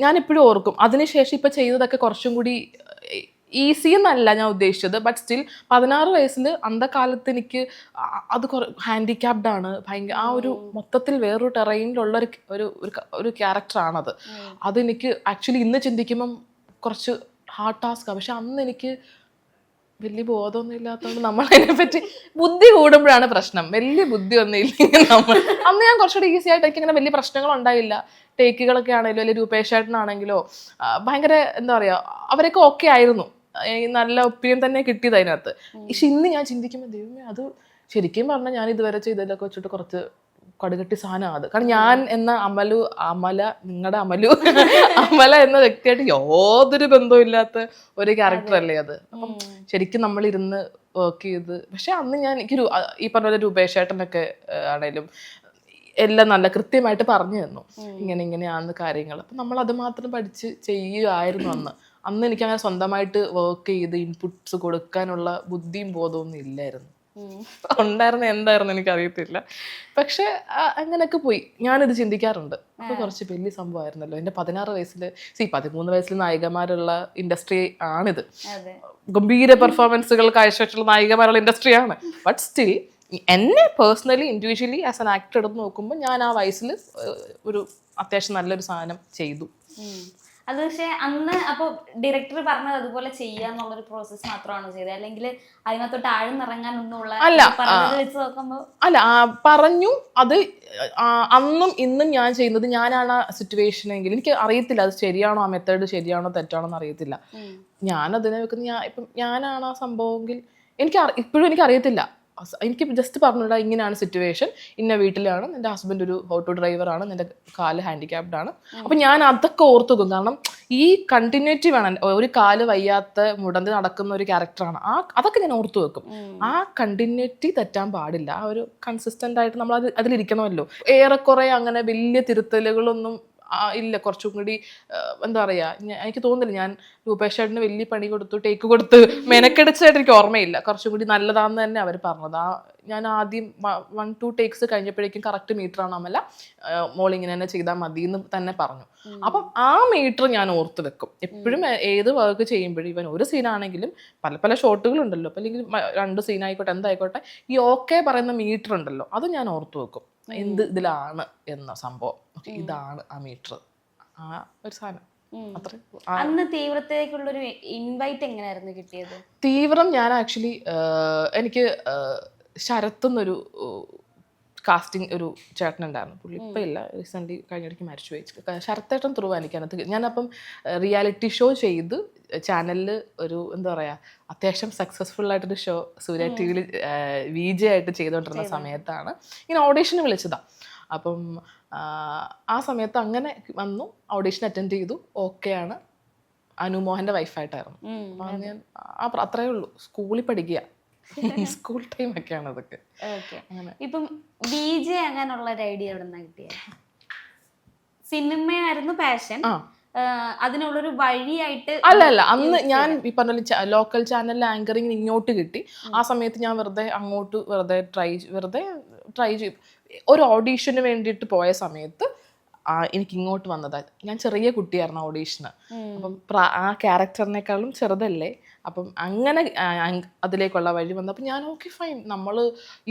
ഞാൻ എപ്പോഴും ഓർക്കും. അതിനുശേഷം ഇപ്പൊ ചെയ്തതൊക്കെ കുറച്ചും കൂടി ഈസി എന്നല്ല ഞാൻ ഉദ്ദേശിച്ചത്, ബട്ട് സ്റ്റിൽ 16 വയസ്സിൽ അന്ധകാലത്ത് എനിക്ക് അത് ഹാൻഡിക്യാപ്ഡ് ആണ് ഭയങ്കര. ആ ഒരു മൊത്തത്തിൽ വേറൊരു ടെറൈനിലുള്ള ഒരു ക്യാരക്ടറാണത്. അതെനിക്ക് ആക്ച്വലി ഇന്ന് ചിന്തിക്കുമ്പം കുറച്ച് ഹാർഡ് ടാസ്ക്കാണ്. പക്ഷെ അന്ന് എനിക്ക് വലിയ ബോധമൊന്നും ഇല്ലാത്തതുകൊണ്ട് നമ്മളതിനെപ്പറ്റി ബുദ്ധി കൂടുമ്പോഴാണ് പ്രശ്നം. വലിയ ബുദ്ധി ഒന്നും ഇല്ലെങ്കിൽ അന്ന് ഞാൻ കുറച്ചുകൂടി ഈസി ആയിട്ട് എനിക്ക് ഇങ്ങനെ വലിയ പ്രശ്നങ്ങളുണ്ടായില്ല. ടേക്കുകളൊക്കെ ആണെങ്കിലും അല്ലെങ്കിൽ രൂപേഷേട്ടനാണെങ്കിലോ ഭയങ്കര എന്താ പറയുക, അവരൊക്കെ ഓക്കെ ആയിരുന്നു. നല്ല ഒപ്പീനിയൻ തന്നെ കിട്ടിയത് അതിനകത്ത്. പക്ഷെ ഇന്ന് ഞാൻ ചിന്തിക്കുമ്പോൾ ദൈവമേ, അത് ശരിക്കും പറഞ്ഞാൽ ഞാൻ ഇതുവരെ ചെയ്തതിലൊക്കെ വെച്ചിട്ട് കുറച്ച് കടുകട്ടി സാധനമാണ് അത്. കാരണം ഞാൻ എന്ന നിങ്ങളുടെ അമല എന്ന വ്യക്തിയായിട്ട് യാതൊരു ബന്ധവും ഇല്ലാത്ത ഒരു ക്യാരക്ടർ അല്ലേ അത്. അപ്പം ശരിക്കും നമ്മളിരുന്ന് വർക്ക് ചെയ്ത്, പക്ഷെ അന്ന് എനിക്ക് ഈ പറഞ്ഞ പോലെ രൂപേഷേട്ടനൊക്കെ ആണേലും എല്ലാം നല്ല കൃത്യമായിട്ട് പറഞ്ഞു തന്നു, ഇങ്ങനെയാണെന്ന് കാര്യങ്ങൾ. അപ്പം നമ്മൾ അത് മാത്രം പഠിച്ച് ചെയ്യുമായിരുന്നു അന്ന് എനിക്കങ്ങനെ സ്വന്തമായിട്ട് വർക്ക് ചെയ്ത് ഇൻപുട്സ് കൊടുക്കാനുള്ള ബുദ്ധിയും ബോധമൊന്നും ഇല്ലായിരുന്നു. ഉണ്ടായിരുന്നു എന്തായിരുന്നു എനിക്കറിയത്തില്ല. പക്ഷെ അങ്ങനെയൊക്കെ പോയി. ഞാനിത് ചിന്തിക്കാറുണ്ട്, അപ്പോൾ കുറച്ച് വലിയ സംഭവമായിരുന്നല്ലോ. എൻ്റെ 16 വയസ്സിൽ 13 വയസ്സിൽ നായികമാരുള്ള ഇൻഡസ്ട്രി ആണിത്. ഗംഭീര പെർഫോമൻസുകൾ കാഴ്ചവെച്ചുള്ള നായികമാരുള്ള ഇൻഡസ്ട്രിയാണ്. ബട്ട് സ്റ്റിൽ എന്നെ personally individually as an actor എടുത്ത് നോക്കുമ്പോൾ ഞാൻ ആ വയസ്സിൽ ഒരു അത്യാവശ്യം നല്ലൊരു സാധനം ചെയ്തു. അത് പക്ഷെ അന്ന് അപ്പോൾ ഡയറക്ടർ പറഞ്ഞത് അതുപോലെ ചെയ്യാന്നുള്ളൊരു പ്രോസസ്സ് മാത്രമാണോ ചെയ്തത്, അല്ലെങ്കിൽ അതിനകത്തോട്ട് ആഴ്ന്നിറങ്ങാനൊന്നുള്ള വെച്ച് നോക്കുമ്പോൾ? അല്ല, പറഞ്ഞു. അത് അന്നും ഇന്നും ഞാൻ ചെയ്യുന്നത്, ഞാനാണ് ആ സിറ്റുവേഷനെങ്കിൽ എനിക്ക് അറിയത്തില്ല അത് ശരിയാണോ, ആ മെത്തേഡ് ശരിയാണോ തെറ്റാണോ എന്ന് അറിയത്തില്ല. ഞാനതിനെ വെക്കുന്ന ഞാനാണ് ആ സംഭവമെങ്കിൽ ഇപ്പോഴും എനിക്ക് അറിയത്തില്ല. എനിക്ക് ജസ്റ്റ് പറഞ്ഞില്ല, ഇങ്ങനെയാണ് സിറ്റുവേഷൻ, ഇന്ന വീട്ടിലാണ്, എൻ്റെ ഹസ്ബൻഡ് ഒരു ഓട്ടോ ഡ്രൈവറാണ്, എൻ്റെ കാല് ഹാൻഡിക്യാപ്ഡ് ആണ്. അപ്പം ഞാൻ അതൊക്കെ ഓർത്തു വെക്കും. കാരണം ഈ കണ്ടിന്യൂറ്റി വേണം. ഒരു കാല് വയ്യാത്ത മുടന്തി നടക്കുന്ന ഒരു ക്യാരക്ടറാണ്. അതൊക്കെ ഞാൻ ഓർത്തു വെക്കും. ആ കണ്ടിന്യൂറ്റി തെറ്റാൻ പാടില്ല. ആ ഒരു കൺസിസ്റ്റൻ്റ് ആയിട്ട് നമ്മൾ അതിലിരിക്കണമല്ലോ. ഏറെക്കുറെ അങ്ങനെ വലിയ തിരുത്തലുകളൊന്നും ഇല്ല. കുറച്ചും കൂടി എന്താ പറയുക, എനിക്ക് തോന്നുന്നില്ല ഞാൻ രൂപേഷേട്ടന് വലിയ പണി കൊടുത്തു, ടേക്ക് കൊടുത്ത് മെനക്കെടിച്ചായിട്ട് എനിക്ക് ഓർമ്മയില്ല. കുറച്ചും കൂടി നല്ലതാണെന്ന് തന്നെ അവർ പറഞ്ഞത്. ഞാൻ ആദ്യം 1-2 ടേക്സ് കഴിഞ്ഞപ്പോഴേക്കും കറക്റ്റ് മീറ്റർ ആണമല്ല, മോളിങ്ങനെ തന്നെ ചെയ്താൽ മതി എന്ന് തന്നെ പറഞ്ഞു. അപ്പം ആ മീറ്റർ ഞാൻ ഓർത്ത് വെക്കും എപ്പോഴും. ഏത് വർക്ക് ചെയ്യുമ്പോഴും ഇവൻ ഒരു സീനാണെങ്കിലും പല ഷോട്ടുകളുണ്ടല്ലോ, അപ്പം അല്ലെങ്കിൽ 2 സീനായിക്കോട്ടെ എന്തായിക്കോട്ടെ, ഈ ഓക്കെ പറയുന്ന മീറ്റർ ഉണ്ടല്ലോ, അത് ഞാൻ ഓർത്ത് വെക്കും. എന്ത് ഇതിലാണ് എന്ന സംഭവം, ഇതാണ് ആ മീറ്റർ, ആ ഒരു സാധനം. അന്ന് തീവ്രത്തേക്കുള്ളൊരു ഇൻവൈറ്റ് എങ്ങനെയായിരുന്നു കിട്ടിയത്? തീവ്രം ഞാൻ ആക്ച്വലി എനിക്ക് ശരത്തുന്നൊരു കാസ്റ്റിംഗ് ഒരു ചേട്ടനുണ്ടായിരുന്നു. പുള്ളി ഇപ്പം ഇല്ല, റീസെൻ്റ്ലി കഴിഞ്ഞിടയ്ക്ക് മരിച്ചു പോയി. ശരത്തേട്ടൻ ത്രൂ എനിക്കതിനകത്ത് ഞാനപ്പം റിയാലിറ്റി ഷോ ചെയ്ത് ചാനലിൽ ഒരു എന്താ പറയുക അത്യാവശ്യം സക്സസ്ഫുൾ ആയിട്ടൊരു ഷോ സൂര്യ ടി വിയിൽ VJ ആയിട്ട് ചെയ്തുകൊണ്ടിരുന്ന സമയത്താണ് ഇങ്ങനെ ഓഡീഷന് വിളിച്ചതാണ്. അപ്പം ആ സമയത്ത് അങ്ങനെ വന്നു, ഓഡീഷൻ അറ്റൻഡ് ചെയ്തു, ഓക്കെയാണ്. അനുമോഹൻ്റെ വൈഫായിട്ടായിരുന്നു. അപ്പം ഞാൻ അത്രയേ ഉള്ളൂ. സ്കൂളിൽ പഠിക്കുക, സ്കൂൾ ടൈം ഒക്കെയാണ് അതൊക്കെ. ഇപ്പം VJ അങ്ങനെയുള്ള ഒരു ഐഡിയ എവിടെ നിന്നാണ് കിട്ടിയത്? സിനിമയായിരുന്നു പാഷൻ, അതിനുള്ളൊരു വഴിയായിട്ട്? അല്ല, അന്ന് ഞാൻ ഈ പറഞ്ഞ ലോക്കൽ ചാനലിൽ ആങ്കറിങ് ഇങ്ങോട്ട് കിട്ടി. ആ സമയത്ത് ഞാൻ വെറുതെ അങ്ങോട്ട് വെറുതെ ട്രൈ ചെയ്യും. ഒരു ഓഡീഷന് വേണ്ടിയിട്ട് പോയ സമയത്ത് എനിക്ക് ഇങ്ങോട്ട് വന്നതാ. ഞാൻ ചെറിയ കുട്ടിയായിരുന്നു ഓഡീഷന്. അപ്പം ആ ക്യാരക്ടറിനേക്കാളും ചെറുതല്ലേ, അപ്പം അങ്ങനെ അതിലേക്കുള്ള വഴി വന്നപ്പോൾ ഞാൻ ഓക്കെ ഫൈൻ, നമ്മൾ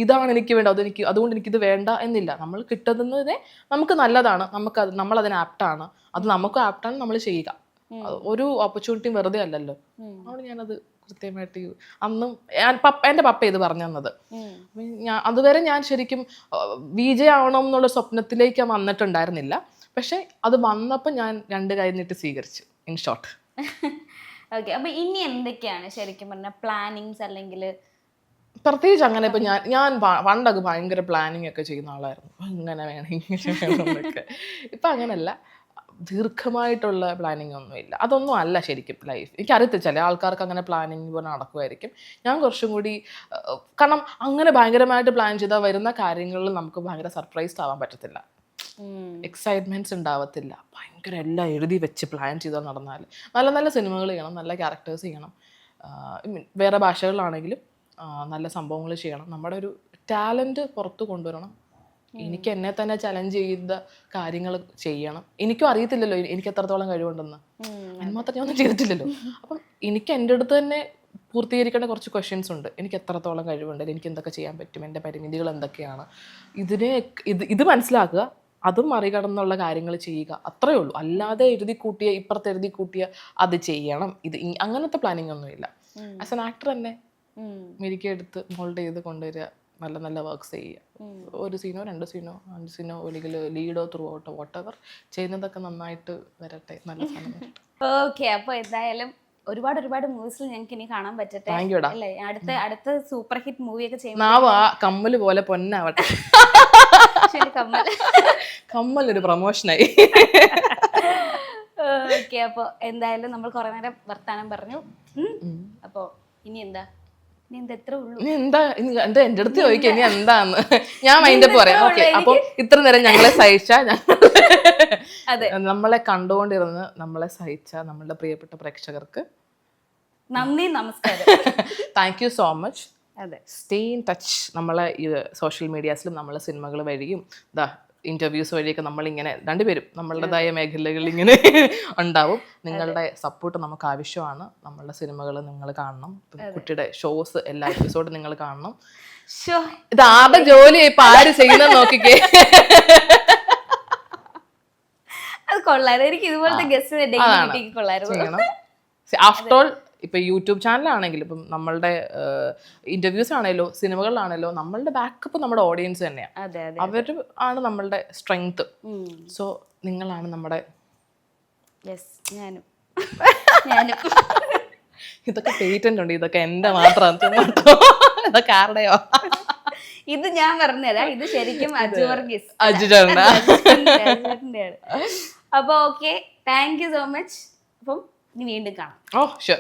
ഇതാണ് എനിക്ക് വേണ്ടത്, അതുകൊണ്ട് എനിക്കിത് വേണ്ട എന്നില്ല. നമ്മൾ കിട്ടുന്നതിനെ നമുക്ക് നല്ലതാണ്, നമ്മളതിന് ആപ്റ്റാണ്, അത് നമുക്ക് ആപ്റ്റാണ്, നമ്മൾ ചെയ്യുക. ഒരു ഓപ്പർച്യൂണിറ്റിയും വെറുതെ അല്ലല്ലോ. അതുകൊണ്ട് ഞാനത് കൃത്യമായിട്ട് അന്നും എൻ്റെ പപ്പ ഇത് പറഞ്ഞു തന്നത്. അതുവരെ ഞാൻ ശരിക്കും VJ ആവണം എന്നുള്ള സ്വപ്നത്തിലേക്ക് വന്നിട്ടുണ്ടായിരുന്നില്ല. പക്ഷെ അത് വന്നപ്പോൾ ഞാൻ 2 കൈ നീട്ടി സ്വീകരിച്ചു, ഇൻ ഷോർട്ട്. ഓക്കെ, അപ്പൊ ഇനി എന്തൊക്കെയാണ് ശരിക്കും പറഞ്ഞ പ്ലാനിങ്സ്? അല്ലെങ്കിൽ പ്രത്യേകിച്ച് അങ്ങനെ ഇപ്പൊ ഞാൻ പണ്ടൊക്കെ ഭയങ്കര പ്ലാനിങ് ഒക്കെ ചെയ്യുന്ന ആളായിരുന്നു, ഇങ്ങനെ വേണം ഇങ്ങനെ വേണം എന്നൊക്കെ. ഇപ്പൊ അങ്ങനല്ല, ദീർഘമായിട്ടുള്ള പ്ലാനിങ് ഒന്നുമില്ല. അതൊന്നും അല്ല ശരിക്കും ലൈഫ്. എനിക്കറിയത്തില്ല, ചില ആൾക്കാർക്ക് അങ്ങനെ പ്ലാനിങ് പോലെ നടക്കുമായിരിക്കും. ഞാൻ കുറച്ചും കൂടി, കാരണം അങ്ങനെ ഭയങ്കരമായിട്ട് പ്ലാൻ ചെയ്താൽ വരുന്ന കാര്യങ്ങളിൽ നമുക്ക് ഭയങ്കര സർപ്രൈസ്ഡ് ആവാൻ പറ്റത്തില്ല, എക്സൈറ്റ്മെന്റ്സ് ഉണ്ടാവത്തില്ല. ഭയങ്കര എല്ലാം എഴുതി വെച്ച് പ്ലാൻ ചെയ്താൽ നടന്നാൽ നല്ല നല്ല സിനിമകൾ ചെയ്യണം, നല്ല ക്യാരക്ടേഴ്സ് ചെയ്യണം, വേറെ ഭാഷകളിലാണെങ്കിലും നല്ല സംഭവങ്ങൾ ചെയ്യണം, നമ്മുടെ ഒരു ടാലൻറ്റ് പുറത്ത് കൊണ്ടുവരണം. എനിക്ക് എന്നെ തന്നെ ചലഞ്ച് ചെയ്ത കാര്യങ്ങൾ ചെയ്യണം. എനിക്കും അറിയത്തില്ലല്ലോ എനിക്ക് എത്രത്തോളം കഴിവുണ്ടെന്ന്, അതിന് മാത്രം ഞാൻ ഒന്നും ചെയ്തിട്ടില്ലല്ലോ. അപ്പം എനിക്ക് എൻ്റെ അടുത്ത് തന്നെ പൂർത്തീകരിക്കേണ്ട കുറച്ച് ക്വസ്റ്റ്യൻസ് ഉണ്ട്. എനിക്ക് എത്രത്തോളം കഴിവുണ്ട്, എനിക്ക് എന്തൊക്കെ ചെയ്യാൻ പറ്റും, എൻ്റെ പരിമിതികൾ എന്തൊക്കെയാണ്, ഇത് മനസ്സിലാക്കുക, അതും മറികടന്നുള്ള കാര്യങ്ങൾ ചെയ്യുക, അത്രയേ ഉള്ളൂ. അല്ലാതെ ഇപ്പുറത്ത് എഴുതി കൂട്ടിയ അത് ചെയ്യണം, അങ്ങനത്തെ പ്ലാനിങ് ഒന്നുമില്ല. ആസ് എൻ ആക്ടർ തന്നെ മെരുക്കിയെടുത്ത് മോൾഡ് ചെയ്ത് കൊണ്ടുവരിക, നല്ല നല്ല വർക്ക്സ് ചെയ്യുക. 1 സീനോ 2 സീനോ 5 സീനോ അല്ലെങ്കിൽ ലീഡോ ത്രൂ ഔട്ടോ വോട്ടെവർ ചെയ്യുന്നതൊക്കെ നന്നായിട്ട് വരട്ടെ, നല്ല സാധനം വരട്ടെ. ഓക്കെ, അപ്പൊ എന്തായാലും ഒരുപാട് മൂവീസിൽ ഞങ്ങൾക്ക് ഇനി കാണാൻ പറ്റട്ടെ അല്ലേ? അടുത്ത സൂപ്പർ ഹിറ്റ് മൂവി ഒക്കെ ചെയ്യുമ്പോൾ കമ്മല് പോലെ പൊന്നാവട്ടെ. കമ്മലൊരു പ്രൊമോഷനായി. ഓക്കെ, അപ്പൊ എന്തായാലും നമ്മൾ കുറെ നേരം വർത്താനം പറഞ്ഞു. അപ്പൊ ഇനി എന്താ എത്ര ഉള്ളൂ? എന്താ എന്റെ അടുത്ത് ചോദിക്കുക ഇനി എന്താന്ന്, ഞാൻ മൈൻഡപ്പ് പറയാം. ഓക്കെ, അപ്പം ഇത്ര നേരം ഞങ്ങളെ സഹിച്ച, നമ്മളെ കണ്ടുകൊണ്ടിരുന്ന് നമ്മളെ സഹിച്ച നമ്മളുടെ പ്രിയപ്പെട്ട പ്രേക്ഷകർക്ക് നന്ദി, നമസ്കാരം. Thank you so much. അതെ, സ്റ്റേ ഇൻ ടച്ച്. നമ്മളെ ഈ സോഷ്യൽ മീഡിയാസിലും നമ്മളെ സിനിമകൾ വഴിയും ഇന്റർവ്യൂസ് വഴിയൊക്കെ നമ്മളിങ്ങനെ രണ്ടുപേരും നമ്മളുടേതായ മേഖലകളിൽ ഇങ്ങനെ ഉണ്ടാവും. നിങ്ങളുടെ സപ്പോർട്ട് നമുക്ക് ആവശ്യമാണ്. നമ്മളുടെ സിനിമകൾ നിങ്ങൾ കാണണം, കുട്ടിയുടെ ഷോസ് എല്ലാ എപ്പിസോഡും നിങ്ങൾ കാണണം. ഇത് ആരുടെ ജോലിയായി ഇപ്പൊ ആര് ചെയ്യുന്നത് നോക്കിക്കേ. അത് കൊള്ളായിരുന്നു. എനിക്ക് ഇതുപോലത്തെ ഗസ്റ്റ് കൊള്ളായിരുന്നു. ആഫ്റ്റർ ഓൾ ഇപ്പം യൂട്യൂബ് ചാനലാണെങ്കിലും ഇപ്പം നമ്മളുടെ ഇന്റർവ്യൂസ് ആണേലോ സിനിമകളിലാണേലോ നമ്മളുടെ ബാക്കപ്പ് നമ്മുടെ ഓഡിയൻസ് തന്നെയാണ്. അവർ ആണ് നമ്മളുടെ സ്ട്രെങ്ത്. സോ നിങ്ങളാണ് നമ്മുടെ. ഇതൊക്കെ പേറ്റന്റ് ഉണ്ട്, ഇതൊക്കെ എന്റെ മാത്രം, ഇതൊക്കെ ആരുടെയോ? ഇത് ഞാൻ പറഞ്ഞുതരാം, ഇത് ശരിക്കും അപ്പൊ okay, thank you so much. അപ്പം ഇനി വീണ്ടും കാണാം. Oh sure.